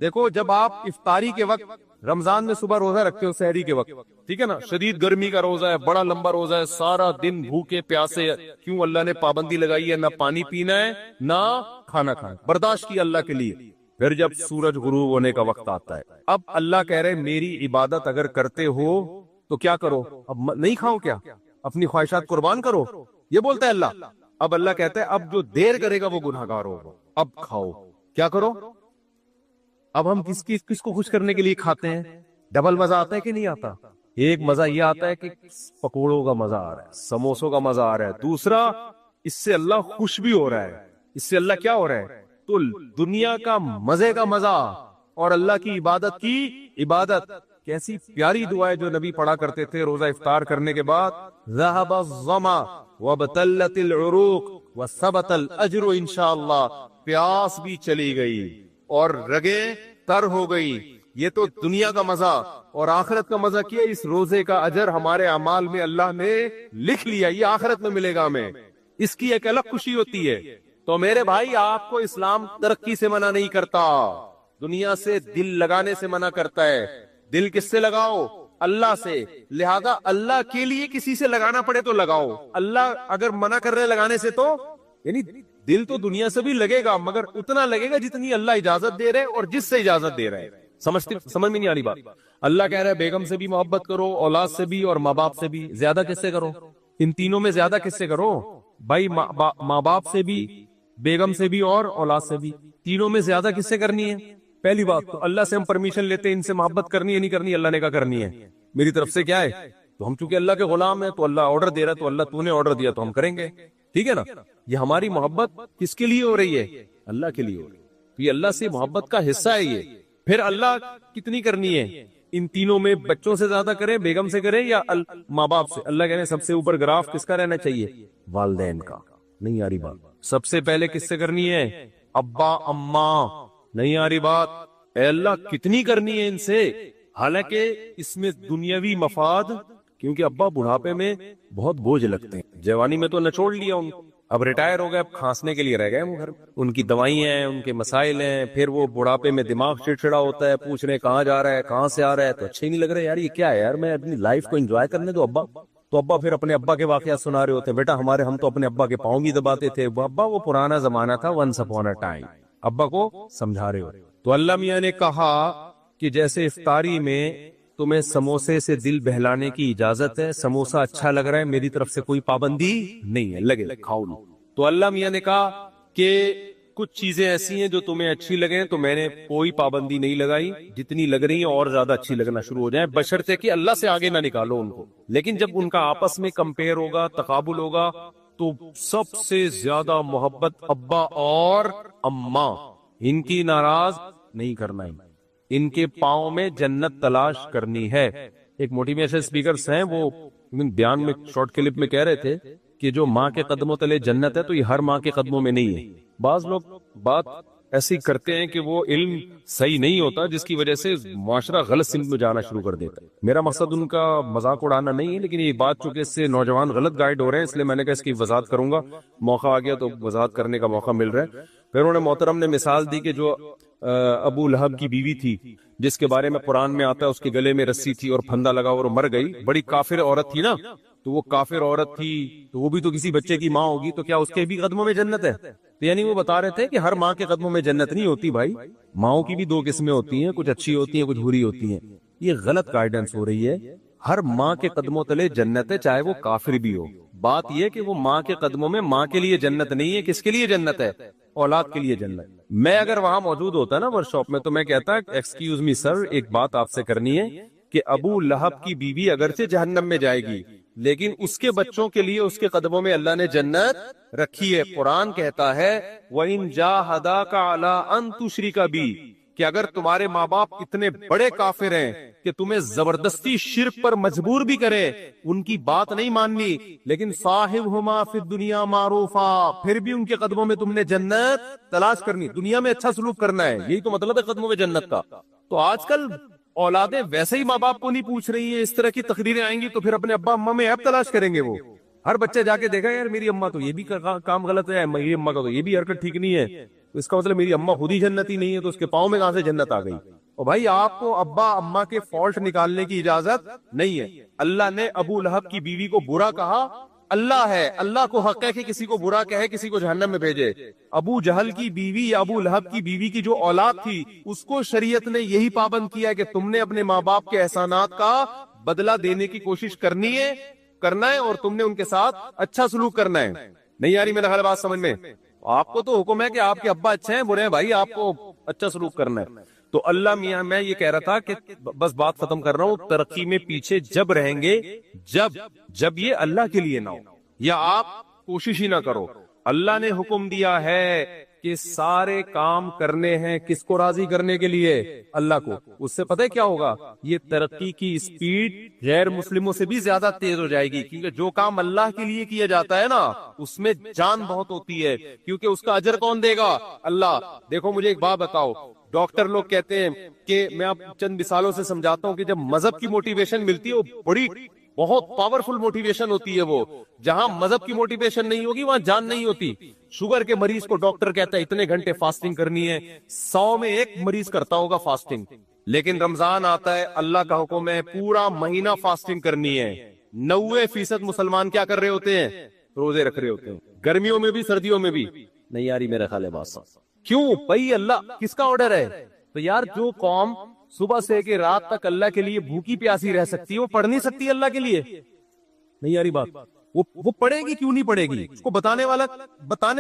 دیکھو جب آپ افطاری کے وقت رمضان میں صبح روزہ رکھتے ہو سحری کے وقت، ٹھیک ہے نا، شدید گرمی کا روزہ ہے، بڑا لمبا روزہ ہے، سارا دن بھوکے پیاسے. کیوں؟ اللہ نے پابندی لگائی ہے، نہ پانی پینا ہے نہ کھانا کھانا، برداشت کی اللہ کے لیے. پھر جب سورج غروب ہونے کا وقت آتا ہے، اب اللہ کہہ رہے میری عبادت اگر کرتے ہو تو کیا کرو؟ اب نہیں کھاؤ کیا؟ اپنی خواہشات قربان کرو، یہ بولتا ہے اللہ. اب اللہ کہتا ہے اب جو دیر کرے گا وہ گناہگار ہوگا، اب کھاؤ. کیا کرو؟ اب ہم کس کو خوش کرنے کے لیے کھاتے ہیں؟ ڈبل مزہ آتا ہے کہ نہیں آتا؟ ایک مزہ یہ آتا ہے کہ پکوڑوں کا مزہ آ رہا ہے، سموسوں کا مزہ آ رہا ہے. دوسرا، اس سے اللہ خوش بھی ہو رہا ہے. اس سے اللہ کیا ہو رہا ہے؟ تو دنیا کا مزے کا مزہ اور اللہ کی عبادت کی عبادت. کیسی پیاری دعا ہے جو نبی پڑھا کرتے تھے روزہ افطار کرنے کے بعد: ذهب الظما وابتلت العروق وثبت الاجر انشاءاللہ. پیاس بھی چلی گئی اور رگیں تر ہو گئی. یہ تو دنیا کا مزہ، اور آخرت کا مزہ کیا؟ اس روزے کا اجر ہمارے اعمال میں اللہ نے لکھ لیا، یہ آخرت میں ملے گا ہمیں. اس کی ایک الگ خوشی ہوتی ہے. تو میرے بھائی، آپ کو اسلام ترقی سے منع نہیں کرتا، دنیا سے دل لگانے سے منع کرتا ہے. دل کس سے لگاؤ؟ اللہ سے. لہذا اللہ کے لیے کسی سے لگانا پڑے تو لگاؤ. اللہ اگر منع کر رہے لگانے سے تو یعنی دل تو دنیا سے بھی لگے گا مگر اتنا لگے گا جتنی اللہ اجازت دے رہے اور جس سے اجازت دے رہے. سمجھ میں نہیں آ رہی بات؟ اللہ کہہ رہا ہے بیگم سے بھی محبت کرو، اولاد سے بھی اور ماں باپ سے بھی. زیادہ کس سے کرو؟ ان تینوں میں زیادہ کس سے کرو بھائی؟ ماں باپ سے بھی، بیگم سے بھی اور اولاد سے بھی. تینوں میں زیادہ کس سے کرنی ہے؟ پہلی بات تو اللہ سے ہم پرمیشن لیتے ہیں ان سے محبت کرنی ہے نہیں کرنی. اللہ نے کہا کرنی ہے، میری طرف سے کیا ہے؟ تو ہم چونکہ اللہ کے غلام ہیں تو اللہ آرڈر دے رہا ہے، تو اللہ تو نے آرڈر دیا تو ہم کریں گے، ٹھیک ہے نا. یہ ہماری محبت کس کے لیے ہو رہی ہے؟ اللہ کے لیے ہو رہی ہے. تو یہ اللہ سے محبت کا حصہ ہے یہ. پھر اللہ کتنی کرنی ہے؟ ان تینوں میں بچوں سے زیادہ کریں، بیگم سے کریں یا ماں باپ سے؟ اللہ کہہ رہے ہیں سب سے اوپر گراف کس کا رہنا چاہیے؟ والدین کا. نہیں آ رہی بات؟ سب سے پہلے کس سے کرنی ہے؟ ابا اماں. نہیں آ رہی بات؟ اے اللہ کتنی کرنی ہے ان سے؟ حالانکہ اس میں دنیاوی مفاد، کیونکہ ابا بڑھاپے میں بہت بوجھ لگتے ہیں. جوانی میں تو نچوڑ لیا ان، اب ریٹائر ہو گئے، اب کھانسنے کے لیے رہ گئے وہ گھر میں. ان کی دوائیاں ہیں، ان کے مسائل ہیں، پھر وہ بڑھاپے میں دماغ چڑچڑا ہوتا ہے، پوچھ رہے کہاں جا رہا ہے کہاں سے آ رہا ہے، تو اچھے ہی نہیں لگ رہے. یار یہ کیا ہے یار، میں اپنی لائف کو انجوائے کرنے دو ابا. تو ابا پھر اپنے ابا کے واقعات سنا رہے ہوتے ہیں، بیٹا ہم تو اپنے ابا کے پاؤں بھی دباتے تھے. ابا وہ پرانا زمانہ تھا، ونس اپون اے ٹائم. ابا کو سمجھا رہے ہو. تو اللہ میاں نے کہا کہ جیسے افطاری میں تمہیں سموسے سے دل بہلانے کی اجازت ہے، سموسا اچھا لگ رہا ہے، میری طرف سے کوئی پابندی نہیں ہے، لگے کھاؤ لو. تو اللہ میاں نے کہا کہ کچھ چیزیں ایسی ہیں جو تمہیں اچھی لگیں تو میں نے کوئی پابندی نہیں لگائی، جتنی لگ رہی ہیں اور زیادہ اچھی لگنا شروع ہو جائیں، بشرطے کہ اللہ سے آگے نہ نکالو ان کو. لیکن جب ان کا آپس میں کمپیئر ہوگا، تقابل ہوگا، تو سب سے زیادہ محبت ابا اور اماں، ان کی ناراض نہیں کرنا ہے، ان کے پاؤں میں جنت تلاش کرنی ہے. ایک موٹیویشن اسپیکرز ہیں، وہ بیان میں شارٹ کلپ میں کہہ رہے تھے کہ جو ماں کے قدموں تلے جنت ہے تو یہ ہر ماں کے قدموں میں نہیں ہے. بعض لوگ بات ایسی کرتے ہیں کہ وہ علم صحیح نہیں ہوتا، جس کی وجہ سے معاشرہ غلط سمت میں جانا شروع کر دیتا ہے. میرا مقصد ان کا مذاق اڑانا نہیں ہے، لیکن یہ بات چونکہ اس سے نوجوان غلط گائیڈ ہو رہے ہیں، اس لیے میں نے کہا اس کی وضاحت کروں گا. موقع آ گیا تو وضاحت کرنے کا موقع مل رہا ہے. پھر انہوں نے محترم نے مثال دی کہ جو ابو لہب کی بیوی تھی، جس کے بارے میں قرآن میں آتا ہے اس کے گلے میں رسی تھی اور پھندا لگا اور مر گئی. بڑی کافر عورت تھی نا، تو وہ کافر عورت تھی تو وہ بھی تو کسی بچے کی ماں ہوگی، تو کیا اس کے بھی قدموں میں جنت ہے؟ تو یعنی وہ بتا رہے تھے کہ ہر ماں کے قدموں میں جنت نہیں ہوتی بھائی، ماؤں کی بھی دو قسمیں ہوتی ہیں، کچھ اچھی ہوتی ہیں کچھ بری ہوتی ہیں. یہ غلط گائیڈنس ہو رہی ہے. ہر ماں کے قدموں تلے جنت ہے، چاہے وہ کافر بھی ہو. بات یہ کہ وہ ماں کے قدموں میں ماں کے لیے جنت نہیں ہے، کس کے لیے جنت ہے؟ اولاد کے لیے جنت۔ میں اگر وہاں موجود ہوتا نا ورک شاپ میں تو میں کہتا ایکسکیوز می سر، ایک بات آپ سے کرنی ہے کہ ابو لہب کی بیوی اگرچہ جہنم میں جائے گی لیکن اس کے بچوں کے لیے اس کے قدموں میں اللہ نے جنت رکھی ہے۔ قرآن کہتا ہے وَإِن جَاهَدَاكَ عَلَىٰ أَن تُشْرِكَ بِي، کہ اگر تمہارے ماں باپ اتنے بڑے کافر ہیں کہ تمہیں زبردستی شرک پر مجبور بھی کرے، ان کی بات نہیں ماننی، لیکن صاحبہما فی الدنیا معروفا، پھر بھی ان کے قدموں میں تم نے جنت تلاش کرنی، دنیا میں اچھا سلوک کرنا ہے، یہی تو مطلب ہے قدموں میں جنت کا۔ تو آج کل اولادیں ویسے ہی ماں باپ کو نہیں پوچھ رہی ہیں، اس طرح کی تقریریں آئیں گی تو پھر اپنے ابا اماں میں عیب تلاش کریں گے۔ وہ ہر بچے جا کے دیکھا یار میری اماں تو یہ بھی کام غلط ہے، میری اماں کا تو یہ بھی حرکت ٹھیک نہیں ہے، تو اس کا مطلب میری اماں خود ہی جنتی نہیں ہے، تو اس کے پاؤں میں کہاں سے جنت آ گئی؟ اور بھائی آپ کو ابا اماں کے فالٹ نکالنے کی اجازت نہیں ہے۔ اللہ نے ابو لہب کی بیوی کو برا کہا، اللہ ہے، اللہ کو حق ہے کہ کسی کو برا کہے، کسی کو جہنم میں بھیجے۔ ابو جہل کی بیوی یا ابو لہب کی بیوی کی جو اولاد تھی اس کو شریعت نے یہی پابند کیا کہ تم نے اپنے ماں باپ کے احسانات کا بدلہ دینے کی کوشش کرنا ہے اور تم نے ان کے ساتھ اچھا سلوک کرنا ہے۔ نہیں آ رہی میرا خیال بات سمجھ میں؟ آپ کو تو حکم ہے کہ آپ کے ابا اچھے ہیں برے ہیں، بھائی آپ کو اچھا سلوک کرنا ہے۔ تو اللہ میاں میں یہ کہہ رہا تھا کہ بس بات ختم کر رہا ہوں، ترقی میں پیچھے جب رہیں گے جب یہ اللہ کے لیے نہ ہو یا آپ کوشش ہی نہ کرو۔ اللہ نے حکم دیا ہے کہ سارے کام کرنے ہیں کس کو راضی کرنے کے لیے؟ اللہ کو۔ اس سے پتہ کیا ہوگا؟ یہ ترقی کی سپیڈ غیر مسلموں سے بھی زیادہ تیز ہو جائے گی، کیونکہ جو کام اللہ کے لیے کیا جاتا ہے نا اس میں جان بہت ہوتی ہے، کیونکہ اس کا اجر کون دے گا؟ اللہ۔ دیکھو مجھے ایک بات بتاؤ، ڈاکٹر لوگ کہتے ہیں کہ میں آپ چند مثالوں سے سمجھاتا ہوں کہ جب مذہب کی موٹیویشن ملتی ہے وہ بہت پاورفل موٹیویشن ہوتی ہے، وہ جہاں مذہب کی موٹیویشن نہیں ہوگی وہاں جان نہیں ہوتی۔ شوگر کے مریض کو ڈاکٹر کہتا ہے اتنے گھنٹے فاسٹنگ کرنی ہے، 100 میں 1 مریض کرتا ہوگا فاسٹنگ، لیکن رمضان آتا ہے اللہ کا حکم ہے پورا مہینہ فاسٹنگ کرنی ہے۔ 90% مسلمان کیا کر رہے ہوتے ہیں؟ روزے رکھ رہے ہوتے ہیں، گرمیوں میں بھی سردیوں میں بھی۔ نہیں یاری میرا خیال ہے بات کیوں بھائی؟ اللہ کس کا آرڈر ہے؟ تو یار جو قوم صبح سے کہ رات تک اللہ کے لیے بھوکی پیاسی رہ سکتی ہے وہ پڑھ نہیں سکتی اللہ کے لیے؟ نہیں یاری بات، وہ پڑھے گی کیوں نہیں پڑھے گی؟ اس کو بتانے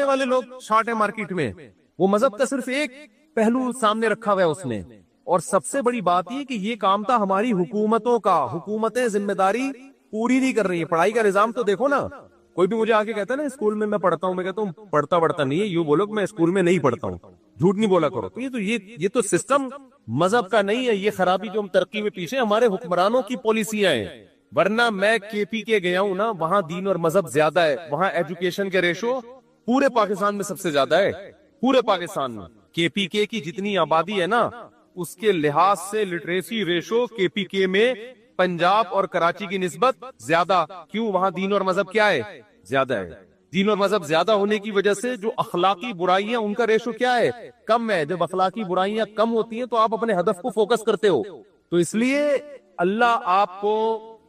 والے لوگ شارٹ ہے مارکیٹ میں۔ وہ مذہب کا صرف ایک پہلو سامنے رکھا ہوا ہے اس نے، اور سب سے بڑی بات یہ کہ یہ کام تھا ہماری حکومتوں کا، حکومتیں ذمہ داری پوری نہیں کر رہی ہیں۔ پڑھائی کا نظام تو دیکھو نا، کوئی بھی مجھے آگے کہتا ہے نا اسکول میں پڑھتا ہوں، میں کہتا ہوں پڑھتا نہیں ہے، یوں بولو کہ میں اسکول میں نہیں پڑھتا ہوں، جھوٹ نہیں بولا کرو۔ تو یہ تو سسٹم مذہب کا نہیں ہے، یہ خرابی جو ہم ترقی میں پیچھے ہمارے حکمرانوں کی پالیسیاں ہیں۔ ورنہ میں KP کے گیا ہوں نا، وہاں دین اور مذہب زیادہ ہے، وہاں ایجوکیشن کے ریشو پورے پاکستان میں سب سے زیادہ ہے، پورے پاکستان میں۔ KPK کی جتنی آبادی ہے نا اس کے لحاظ سے لٹریسی ریشو KPK میں پنجاب اور کراچی کی نسبت زیادہ۔ کیوں؟ وہاں دین اور مذہب کیا ہے؟ زیادہ ہے۔ دین اور مذہب زیادہ ہونے کی وجہ سے جو اخلاقی برائیاں ان کا ریشو کیا ہے؟ کم ہے۔ جب اخلاقی برائیاں کم ہوتی ہیں تو آپ اپنے ہدف کو فوکس کرتے ہو۔ تو اس لیے اللہ آپ کو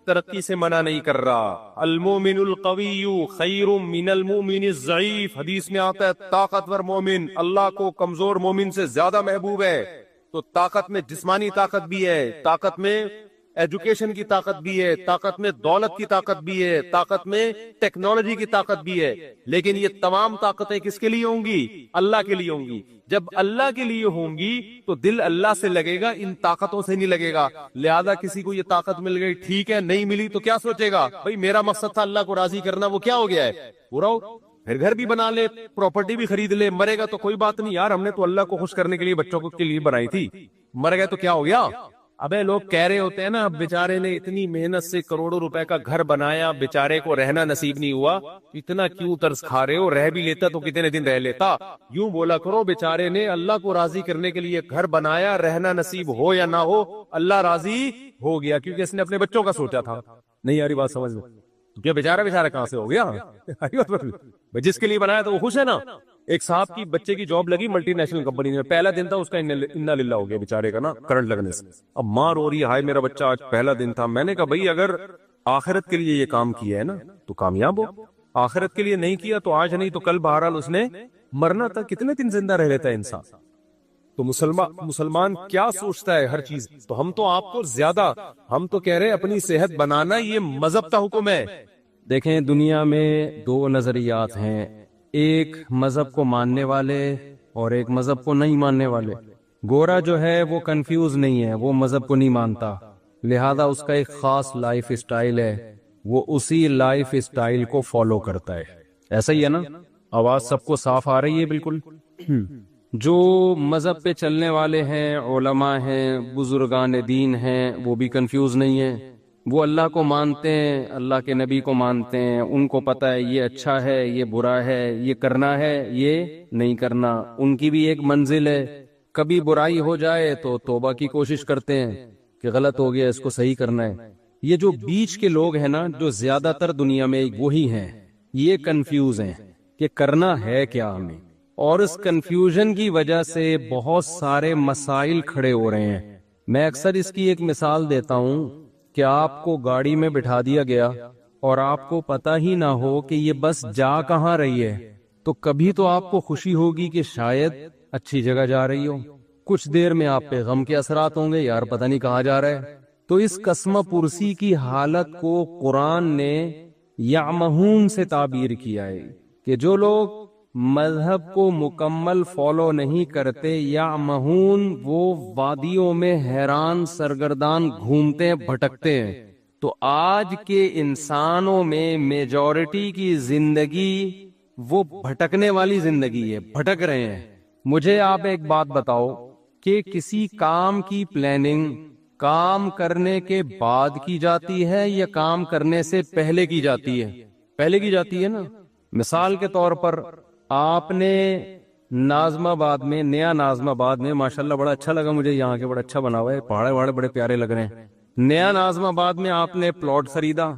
ترقی سے منع نہیں کر رہا۔ المومن القوی خیر من المومن الضعیف، حدیث میں آتا ہے طاقتور مومن اللہ کو کمزور مومن سے زیادہ محبوب ہے۔ تو طاقت میں جسمانی طاقت بھی ہے، طاقت میں ایجوکیشن کی طاقت بھی ہے، طاقت میں دولت کی طاقت بھی ہے، طاقت میں ٹیکنالوجی کی طاقت بھی ہے، لیکن یہ تمام طاقتیں کس کے لیے ہوں گی؟ اللہ کے لیے ہوں گی۔ جب اللہ کے لیے ہوں گی تو دل اللہ سے لگے گا، ان طاقتوں سے نہیں لگے گا۔ لہذا کسی کو یہ طاقت مل گئی ٹھیک ہے، نہیں ملی تو کیا سوچے گا؟ بھائی میرا مقصد تھا اللہ کو راضی کرنا، وہ کیا ہو گیا ہے؟ پورا ہو، پھر گھر بھی بنا لے، پراپرٹی بھی خرید لے، مرے گا تو کوئی بات نہیں یار، ہم نے تو اللہ کو خوش کرنے کے لیے بچوں کے لیے بنائی تھی، مر گئے تو کیا ہو گیا؟ ابے لوگ کہہ رہے ہوتے ہیں نا بیچارے نے اتنی محنت سے کروڑوں روپے کا گھر بنایا، بیچارے کو رہنا نصیب نہیں ہوا، اتنا کیوں ترس کھا رہے ہو؟ رہ بھی لیتا تو کتنے دن رہ لیتا۔ یوں بولا کرو بیچارے نے اللہ کو راضی کرنے کے لیے گھر بنایا، رہنا نصیب ہو یا نہ ہو اللہ راضی ہو گیا، کیونکہ اس نے اپنے بچوں کا سوچا تھا۔ نہیں یاری بات سمجھ میں؟ کیا بیچارہ کہاں سے ہو گیا؟ جس کے لیے بنایا تو وہ خوش ہے نا۔ ایک صاحب کی بچے کی جاب لگی ملٹی نیشنل کمپنی میں، پہلا دن تھا اس کا انا للہ ہو گیا بیچارے کا نا کرنٹ لگنے سے۔ اب ماں رو رہی ہے ہائے میرا بچہ آج پہلا دن تھا۔ میں نے کہا بھائی اگر آخرت کے لیے یہ کام کیا ہے نا تو کامیاب ہو، آخرت کے لیے نہیں کیا تو آج نہیں تو کل بہرحال اس نے مرنا تھا، کتنے دن زندہ رہ لیتا ہے انسان۔ تو مسلمان کیا سوچتا ہے ہر چیز؟ تو ہم تو آپ کو زیادہ، ہم تو کہہ رہے ہیں اپنی صحت بنانا یہ مذہب کا حکم ہے، دیکھیں دنیا میں دو نظریات ہیں، ایک مذہب کو ماننے والے اور ایک مذہب کو نہیں ماننے والے۔ گورا جو ہے وہ کنفیوز نہیں ہے، وہ مذہب کو نہیں مانتا، لہذا اس کا ایک خاص لائف اسٹائل ہے، وہ اسی لائف اسٹائل کو فالو کرتا ہے۔ ایسا ہی ہے نا؟ آواز سب کو صاف آ رہی ہے بالکل؟ جو مذہب پہ چلنے والے ہیں، علماء ہیں، بزرگان دین ہیں، وہ بھی کنفیوز نہیں ہیں، وہ اللہ کو مانتے ہیں، اللہ کے نبی کو مانتے ہیں، ان کو پتہ ہے یہ اچھا ہے، یہ برا ہے، یہ کرنا ہے، یہ نہیں کرنا، ان کی بھی ایک منزل ہے۔ کبھی برائی ہو جائے تو توبہ کی کوشش کرتے ہیں کہ غلط ہو گیا، اس کو صحیح کرنا ہے۔ یہ جو بیچ کے لوگ ہیں نا، جو زیادہ تر دنیا میں وہی ہیں، یہ کنفیوز ہیں کہ کرنا ہے کیا ہمیں، اور اس کنفیوژن کی وجہ سے بہت سارے مسائل کھڑے ہو رہے ہیں۔ میں اکثر اس کی ایک مثال دیتا ہوں کہ آپ کو گاڑی میں بٹھا دیا گیا اور آپ کو پتہ ہی نہ ہو کہ یہ بس جا کہاں رہی ہے، تو کبھی تو آپ کو خوشی ہوگی کہ شاید اچھی جگہ جا رہی ہو، کچھ دیر میں آپ پہ غم کے اثرات ہوں گے، یار پتہ نہیں کہاں جا رہا ہے۔ تو اس قسمہ پرسی کی حالت کو قرآن نے یعمہون سے تعبیر کیا ہے کہ جو لوگ مذہب کو مکمل فالو نہیں کرتے، یعمہون، وہ وادیوں میں حیران سرگردان گھومتے ہیں، بھٹکتے ہیں۔ تو آج کے انسانوں میں میجورٹی کی زندگی وہ بھٹکنے والی زندگی ہے، بھٹک رہے ہیں۔ مجھے آپ ایک بات بتاؤ کہ کسی کام کی پلاننگ کام کرنے کے بعد کی جاتی ہے یا کام کرنے سے پہلے کی جاتی ہے؟ پہلے کی جاتی ہے نا۔ مثال کے طور پر آپ نے ناظم آباد میں، نیا ناظم آباد میں، ماشاءاللہ بڑا اچھا لگا مجھے، یہاں کے بڑا اچھا بنا ہوا ہے، پہاڑے وہاڑے بڑے پیارے لگ رہے ہیں۔ نیا ناظم آباد میں آپ نے پلاٹ خریدا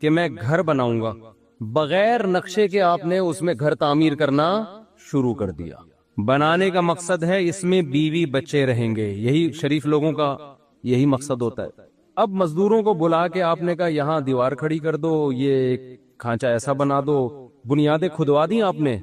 کہ میں گھر بناؤں گا، بغیر نقشے کے آپ نے اس میں گھر تعمیر کرنا شروع کر دیا۔ بنانے کا مقصد ہے اس میں بیوی بچے رہیں گے، یہی شریف لوگوں کا یہی مقصد ہوتا ہے۔ اب مزدوروں کو بلا کے آپ نے کہا یہاں دیوار کھڑی کر دو، یہ کھانچا ایسا بنا دو، بنیادیں کھدوا دی آپ نے،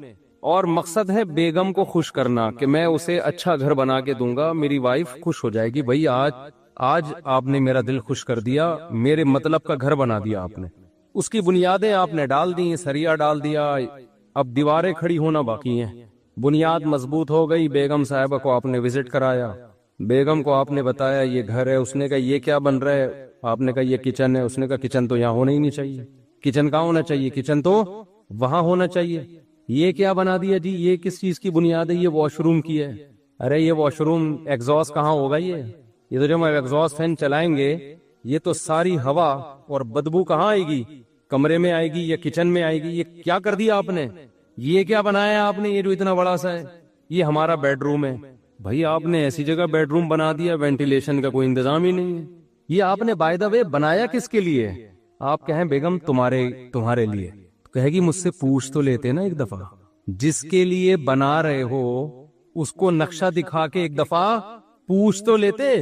اور مقصد ہے بیگم کو خوش کرنا کہ میں اسے اچھا گھر بنا کے دوں گا، میری وائف خوش ہو جائے گی، بھائی آج آپ نے میرا دل خوش کر دیا، میرے مطلب کا گھر بنا دیا آپ نے۔ اس کی بنیادیں آپ نے ڈال دی، سریا ڈال دیا، اب دیواریں کھڑی ہونا باقی ہیں۔ بنیاد مضبوط ہو گئی، بیگم صاحبہ کو آپ نے وزٹ کرایا، بیگم کو آپ نے بتایا یہ گھر ہے، اس نے کہا یہ کیا بن رہا ہے، آپ نے کہا یہ کچن ہے، اس نے کہا کچن تو یہاں ہونا ہی نہیں چاہیے، کچن کہاں ہونا چاہیے، کچن تو وہاں ہونا چاہیے۔ یہ کیا بنا دیا جی، یہ کس چیز کی بنیاد ہے، یہ واش روم کی ہے۔ ارے یہ واش روم ایگزاسٹ کہاں ہوگا، یہ تو جب ہم ایگزاسٹ فین چلائیں گے یہ تو ساری ہوا اور بدبو کہاں آئے گی، کمرے میں آئے گی یا کچن میں آئے گی۔ یہ کیا کر دیا آپ نے، یہ کیا بنایا آپ نے، یہ جو اتنا بڑا سا ہے، یہ ہمارا بیڈ روم ہے۔ بھائی آپ نے ایسی جگہ بیڈ روم بنا دیا، وینٹیلیشن کا کوئی انتظام ہی نہیں ہے۔ یہ آپ نے بائی دا وے بنایا کس کے لیے؟ آپ کہیں بیگم تمہارے لیے، کہے گی مجھ سے پوچھ تو لیتے نا ایک دفعہ، جس کے لیے بنا رہے ہو اس کو نقشہ دکھا کے ایک دفعہ پوچھ تو لیتے۔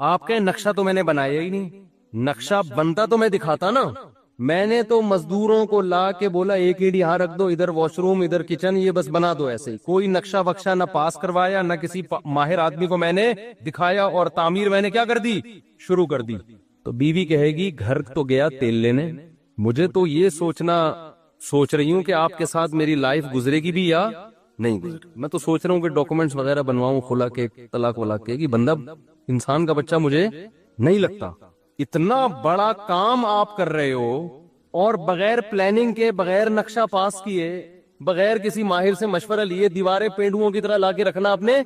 آپ کہیں نقشہ تو میں نے بنایا ہی نہیں، نقشہ بنتا تو میں دکھاتا نا، میں نے تو مزدوروں کو لا کے بولا ایک اینٹ یہاں رکھ دو، ادھر واش روم، ادھر کچن، یہ بس بنا دو ایسے ہی، کوئی نقشہ وقشہ نہ پاس کروایا، نہ کسی ماہر آدمی کو میں نے دکھایا، اور تعمیر میں نے کیا کر دی، شروع کر دی۔ تو بیوی کہے گی گھر تو گیا تیل لینے، مجھے تو یہ سوچ رہی ہوں کہ آپ کے ساتھ میری لائف گزرے گی بھی یا نہیں گزرے، میں تو سوچ رہا ہوں کہ ڈاکومنٹس وغیرہ بنواؤں، خلا کے، طلاق ولاق کے، کہ بندہ انسان کا بچہ مجھے نہیں لگتا۔ اتنا بڑا کام آپ کر رہے ہو اور بغیر پلاننگ کے، بغیر نقشہ پاس کیے، بغیر کسی ماہر سے مشورہ لیے دیواریں پینڈوؤں کی طرح لا کے رکھنا آپ نے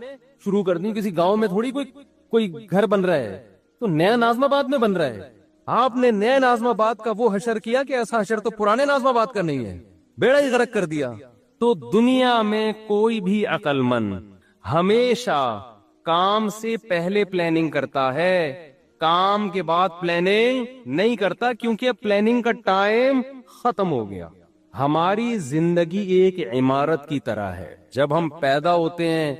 شروع کر دی۔ کسی گاؤں میں تھوڑی کوئی گھر بن رہا ہے، تو نیا ناظم آباد میں بن رہا ہے۔ آپ نے نیا ناظم آباد کا وہ حشر کیا کہ ایسا حشر تو پرانے ناظم آباد کا نہیں ہے، بیڑا ہی غرق کر دیا۔ تو دنیا میں کوئی بھی عقل مند ہمیشہ کام سے پہلے پلاننگ کرتا ہے، کام کے بعد پلاننگ نہیں کرتا، کیونکہ اب پلاننگ کا ٹائم ختم ہو گیا۔ ہماری زندگی ایک عمارت کی طرح ہے، جب ہم پیدا ہوتے ہیں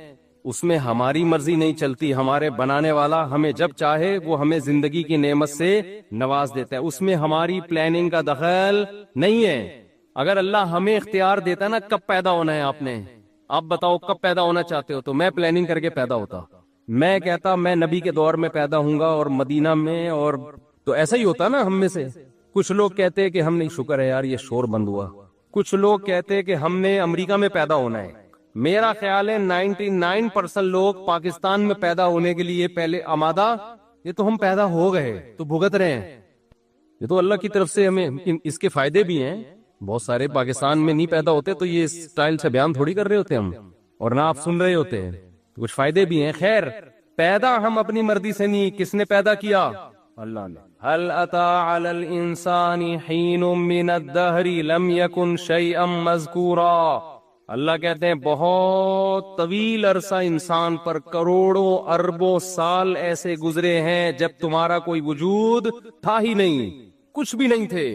اس میں ہماری مرضی نہیں چلتی، ہمارے بنانے والا ہمیں جب چاہے وہ ہمیں زندگی کی نعمت سے نواز دیتا ہے، اس میں ہماری پلاننگ کا دخل نہیں ہے۔ اگر اللہ ہمیں اختیار دیتا نا کب پیدا ہونا ہے، آپ بتاؤ کب پیدا ہونا چاہتے ہو، تو میں پلاننگ کر کے پیدا ہوتا، میں کہتا میں نبی کے دور میں پیدا ہوں گا اور مدینہ میں، اور تو ایسا ہی ہوتا نا ہم میں سے، کچھ لوگ کہتے ہیں کہ ہم نہیں، شکر ہے یار یہ شور بند ہوا. کچھ لوگ کہتے ہیں کہ ہم نے امریکہ میں پیدا ہونا ہے. میرا خیال ہے 99% لوگ پاکستان میں پیدا ہونے کے لیے پہلے آمادہ. یہ تو ہم پیدا ہو گئے تو بھگت رہے ہیں. یہ تو اللہ کی طرف سے ہمیں اس کے فائدے بھی ہیں. بہت سارے پاکستان میں نہیں پیدا ہوتے تو یہ سٹائل سے بیان تھوڑی کر رہے ہوتے ہم، اور نہ آپ سن رہے ہوتے ہیں. کچھ فائدے بھی ہیں. خیر، پیدا ہم اپنی مرضی سے نہیں. کس نے پیدا کیا؟ اللہ نے. هل اتى على الانسان حين من الدهر لم يكن شيئا مذكورا. اللہ کہتے ہیں بہت طویل عرصہ انسان پر، کروڑوں اربوں سال ایسے گزرے ہیں جب تمہارا کوئی وجود تھا ہی نہیں، کچھ بھی نہیں تھے.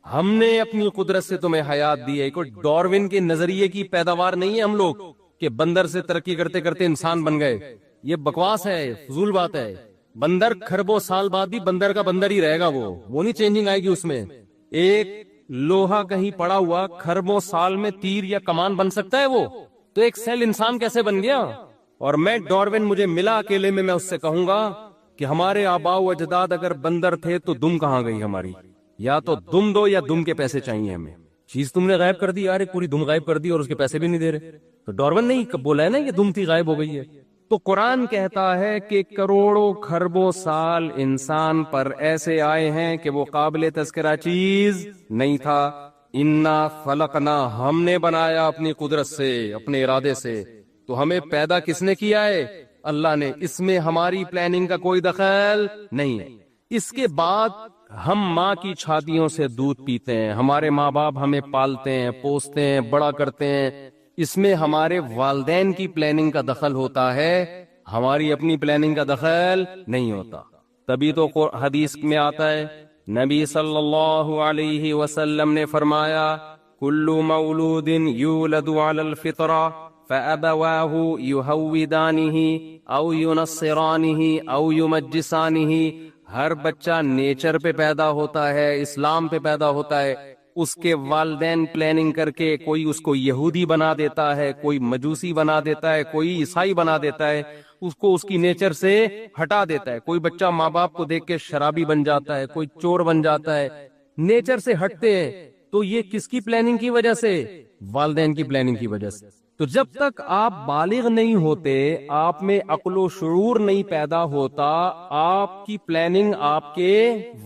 ہم نے اپنی قدرت سے تمہیں حیات دی ہے. کوئی ڈاروین کے نظریے کی پیداوار نہیں ہے ہم لوگ کہ بندر سے ترقی کرتے کرتے انسان بن گئے. یہ بکواس ہے، فضول بات ہے. بندر کھربوں سال بعد بھی بندر کا بندر ہی رہے گا. وہ نہیں چینجنگ آئے گی اس میں. ایک لوہا کہیں پڑا ہوا کھربوں سال میں تیر یا کمان بن سکتا ہے؟ وہ تو ایک سیل انسان کیسے بن گیا؟ اور میں ڈاروین مجھے ملا اکیلے میں اس سے کہوں گا کہ ہمارے آباء و اجداد اگر بندر تھے تو دم کہاں گئی ہماری؟ یا تو دم دو یا دم کے پیسے چاہیے ہمیں. چیز تم نے غائب کر دی یار، پوری دم غائب کر دی اور اس کے پیسے بھی نہیں دے رہے. تو ڈاروین نہیں بولا ہے نا یہ دم تھی غائب ہو گئی ہے. تو قرآن کہتا ہے کہ کروڑوں کھربوں سال انسان پر ایسے آئے ہیں کہ وہ قابل تذکرہ چیز نہیں تھا. انا خلقنا، ہم نے بنایا اپنی قدرت سے، اپنے ارادے سے. تو ہمیں پیدا کس نے کیا ہے؟ اللہ نے. اس میں ہماری پلاننگ کا کوئی دخل نہیں ہے. اس کے بعد ہم ماں کی چھاتیوں سے دودھ پیتے ہیں، ہمارے ماں باپ ہمیں پالتے ہیں، پوستے ہیں، بڑا کرتے ہیں. اس میں ہمارے والدین کی پلاننگ کا دخل ہوتا ہے، ہماری اپنی پلاننگ کا دخل نہیں ہوتا. تبھی تو حدیث میں آتا ہے، نبی صلی اللہ علیہ وسلم نے فرمایا کل مولود یولد علی الفطرہ فأبواہ یہودانہ او ینصرانہ او یمجسانہ. ہر بچہ نیچر پہ پیدا ہوتا ہے، اسلام پہ پیدا ہوتا ہے. اس کے والدین پلاننگ کر کے کوئی اس کو یہودی بنا دیتا ہے، کوئی مجوسی بنا دیتا ہے، کوئی عیسائی بنا دیتا ہے، اس کو اس کی نیچر سے ہٹا دیتا ہے. کوئی بچہ ماں باپ کو دیکھ کے شرابی بن جاتا ہے، کوئی چور بن جاتا ہے. نیچر سے ہٹتے ہیں. تو یہ کس کی پلاننگ کی وجہ سے؟ والدین کی پلاننگ کی وجہ سے. تو جب تک آپ بالغ نہیں ہوتے، آپ میں عقل و شعور نہیں پیدا ہوتا، آپ کی پلاننگ آپ کے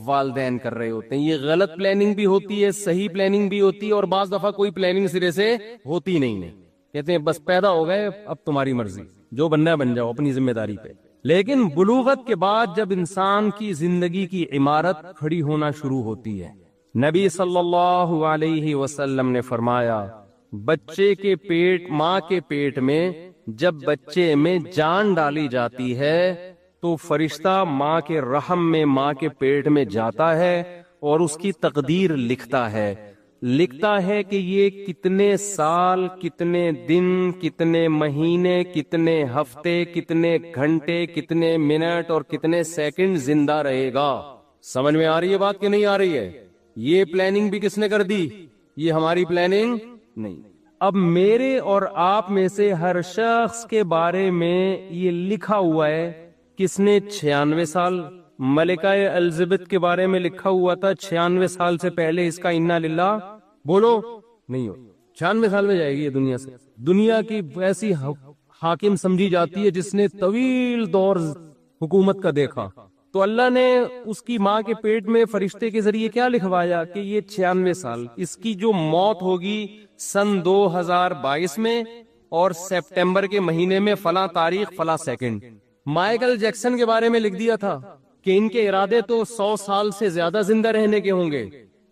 والدین کر رہے ہوتے ہیں. یہ غلط پلاننگ بھی ہوتی ہے، صحیح پلاننگ بھی ہوتی ہے، اور بعض دفعہ کوئی پلاننگ سرے سے ہوتی نہیں ہے. کہتے ہیں بس پیدا ہو گئے، اب تمہاری مرضی، جو بننا ہے بن جاؤ اپنی ذمہ داری پہ. لیکن بلوغت کے بعد جب انسان کی زندگی کی عمارت کھڑی ہونا شروع ہوتی ہے، نبی صلی اللہ علیہ وسلم نے فرمایا بچے کے پیٹ، ماں کے پیٹ میں جب بچے میں جان ڈالی جاتی ہے تو فرشتہ ماں کے رحم میں، ماں کے پیٹ میں جاتا ہے اور اس کی تقدیر لکھتا ہے کہ یہ کتنے سال، کتنے دن، کتنے مہینے، کتنے ہفتے، کتنے گھنٹے، کتنے منٹ اور کتنے سیکنڈ زندہ رہے گا. سمجھ میں آ رہی ہے بات کہ نہیں آ رہی ہے؟ یہ پلاننگ بھی کس نے کر دی؟ یہ ہماری پلاننگ نہیں. اب میرے اور آپ میں سے ہر شخص کے بارے میں یہ لکھا ہوا ہے. کس نے 96 سال؟ ملکہ الزبتھ کے بارے میں لکھا ہوا تھا 96 سال سے پہلے اس کا انا للہ بولو نہیں ہو. 96 سال میں جائے گی یہ دنیا سے. دنیا کی ایسی حاکم سمجھی جاتی ہے جس نے طویل دور حکومت کا دیکھا. تو اللہ نے اس کی ماں کے پیٹ میں فرشتے کے ذریعے کیا لکھوایا کہ یہ 96 سال، اس کی جو موت ہوگی سن 2022 میں اور سپٹمبر کے مہینے میں فلاں تاریخ فلاں سیکنڈ. مائیکل جیکسن کے بارے میں لکھ دیا تھا کہ ان کے ارادے تو 100 سال سے زیادہ زندہ رہنے کے ہوں گے.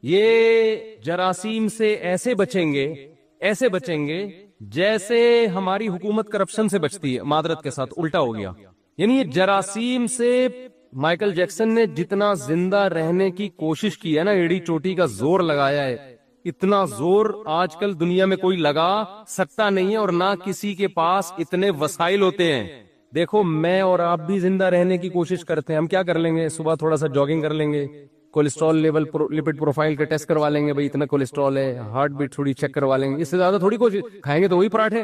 یہ جراثیم سے ایسے بچیں گے جیسے ہماری حکومت کرپشن سے بچتی ہے. معذرت کے ساتھ الٹا ہو گیا. یعنی یہ جراثیم سے مائیکل جیکسن نے جتنا زندہ رہنے کی کوشش کی ہے نا، ایڑی چوٹی کا زور لگایا ہے، اتنا زور آج کل دنیا میں کوئی لگا سکتا نہیں ہے، اور نہ کسی کے پاس اتنے وسائل ہوتے ہیں. دیکھو میں اور آپ بھی زندہ رہنے کی کوشش کرتے ہیں. ہم کیا کر لیں گے؟ صبح تھوڑا سا جاگنگ کر لیں گے، کولیسٹرول لیول، لپڈ پروفائل کا ٹیسٹ کروا لیں گے، بھئی اتنا کولیسٹرول ہے، ہارٹ بیٹ تھوڑی چیک کروا لیں گے. اس سے زیادہ تھوڑی کوشش. کھائیں گے تو وہی پراٹھے،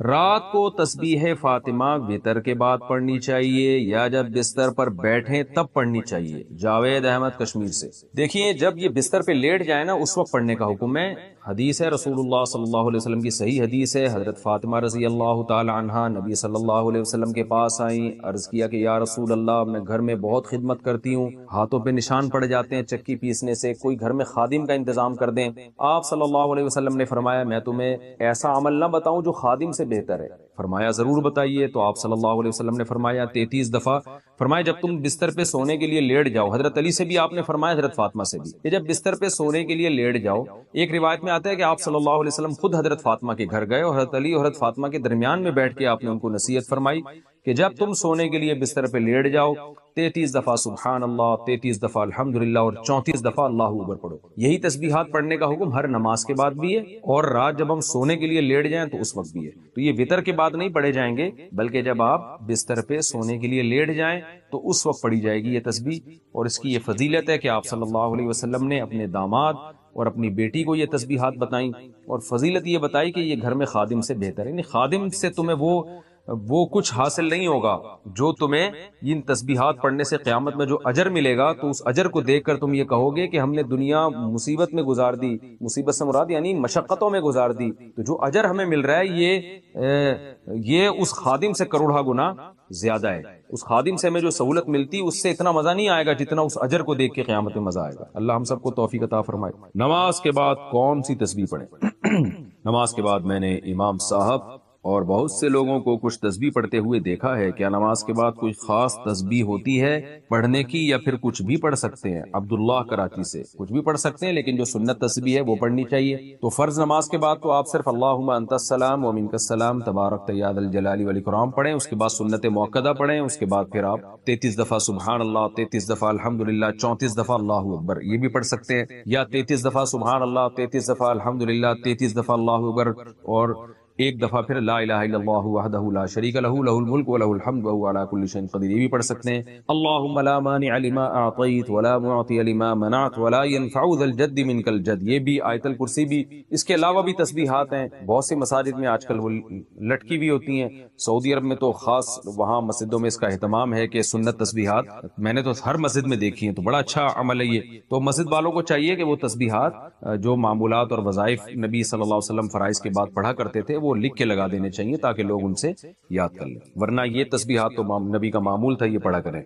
رات کو تسبیح فاطمہ وتر کے بعد پڑھنی چاہیے یا جب بستر پر بیٹھیں تب پڑھنی چاہیے؟ جاوید احمد کشمیر سے۔ دیکھیے جب یہ بستر پہ لیٹ جائے نا اس وقت پڑھنے کا حکم ہے۔ حدیث ہے رسول اللہ صلی اللہ علیہ وسلم کی صحیح حدیث ہے، حضرت فاطمہ رضی اللہ تعالی عنہا نبی صلی اللہ علیہ وسلم کے پاس آئیں، عرض کیا کہ یا رسول اللہ میں گھر میں بہت خدمت کرتی ہوں، ہاتھوں پہ نشان پڑ جاتے ہیں چکی پیسنے سے، کوئی گھر میں خادم کا انتظام کر دیں۔ آپ صلی اللہ علیہ وسلم نے فرمایا میں تمہیں ایسا عمل نہ بتاؤں جو خادم سے بہتر ہے؟ فرمایا ضرور بتائیے۔ تو آپ صلی اللہ علیہ وسلم نے فرمایا 33 دفعہ، فرمایا جب تم بستر پہ سونے کے لیے لیٹ جاؤ، حضرت علی سے بھی آپ نے فرمایا، حضرت فاطمہ سے بھی، کہ جب بستر پہ سونے کے لیے لیٹ جاؤ، ایک روایت میں آتا ہے کہ آپ صلی اللہ علیہ وسلم خود حضرت فاطمہ کے گھر گئے اور حضرت علی اور حضرت فاطمہ کے درمیان میں بیٹھ کے آپ نے ان کو نصیحت فرمائی کہ جب تم سونے کے لیے بستر پہ لیٹ جاؤ 33 دفعہ سبحان اللہ، 33 دفعہ الحمدللہ اور 34 دفعہ اللہ اکبر پڑھو۔ یہی تسبیحات پڑھنے کا حکم ہر نماز کے بعد بھی ہے اور رات جب ہم سونے کے لیے لیٹ جائیں تو اس وقت بھی ہے۔ تو یہ وتر کے بعد نہیں پڑھے جائیں گے بلکہ جب آپ بستر پہ سونے کے لیے لیٹ جائیں تو اس وقت پڑھی جائے گی یہ تسبیح۔ اور اس کی یہ فضیلت ہے کہ آپ صلی اللہ علیہ وسلم نے اپنے داماد اور اپنی بیٹی کو یہ تسبیحات بتائیں، اور فضیلت یہ بتائی کہ یہ گھر میں خادم سے بہتر ہے۔ یعنی خادم سے تمہیں وہ کچھ حاصل نہیں ہوگا جو تمہیں ان تسبیحات پڑھنے سے قیامت میں جو اجر ملے گا، تو اس اجر کو دیکھ کر تم یہ کہو گے کہ ہم نے دنیا مصیبت میں گزار دی، مصیبت سے مراد یعنی مشقتوں میں گزار دی، تو جو اجر ہمیں مل رہا ہے یہ اس خادم سے کروڑا گنا زیادہ ہے۔ اس خادم سے ہمیں جو سہولت ملتی اس سے اتنا مزہ نہیں آئے گا جتنا اس اجر کو دیکھ کے قیامت میں مزہ آئے گا۔ اللہ ہم سب کو توفیق عطا فرمائے۔ نماز کے بعد کون سی تسبیح پڑھیں؟ نماز کے بعد میں نے امام صاحب اور بہت سے لوگوں کو کچھ تسبیح پڑھتے ہوئے دیکھا ہے، کیا نماز کے بعد کوئی خاص تسبیح ہوتی ہے پڑھنے کی یا پھر کچھ بھی پڑھ سکتے ہیں؟ عبداللہ کراچی سے۔ کچھ بھی پڑھ سکتے ہیں لیکن جو سنت تسبیح ہے وہ پڑھنی چاہیے۔ تو فرض نماز کے بعد تو آپ صرف اللہم انت السلام و منک السلام تبارک یا ذا الجلال والاکرام پڑھیں، اس کے بعد سنت موقدہ پڑھیں، اس کے بعد پھر آپ 33 دفعہ سبحان اللہ، 33 دفعہ الحمدللہ، 34 دفعہ اللہ اکبر یہ بھی پڑھ سکتے ہیں، یا 33 دفعہ سبحان اللہ، 33 دفعہ الحمدللہ، 33 دفعہ اللہ اکبر، اور ایک دفعہ پھر لا الہ الا اللہ وحدہ لا شریک لہ لہ الملک ولہ الحمد وہو علی کل شیء قدیر یہ بھی پڑھ سکتے ہیں۔ اللہم لا مانع لما اعطیت ولا معطی لما منعت ولا ينفع ذا الجد منک الجد، یہ بھی آیت الکرسی بھی۔ اس کے علاوہ بھی تسبیحات ہیں، بہت سی مساجد میں آج کل وہ لٹکی ہوئی ہوتی ہیں، سعودی عرب میں تو خاص وہاں مسجدوں میں اس کا اہتمام ہے کہ سنت تسبیحات میں نے تو ہر مسجد میں دیکھی ہیں، تو بڑا اچھا عمل ہے یہ۔ تو مسجد والوں کو چاہیے کہ وہ تسبیحات جو معمولات اور وظائف نبی صلی اللہ علیہ وسلم فرائض کے بعد پڑھا کرتے تھے وہ لکھ کے لگا دینے چاہیے تاکہ لوگ ان سے یاد کر لیں، ورنہ یہ تسبیحات تو نبی کا معمول تھا، یہ پڑھا کریں۔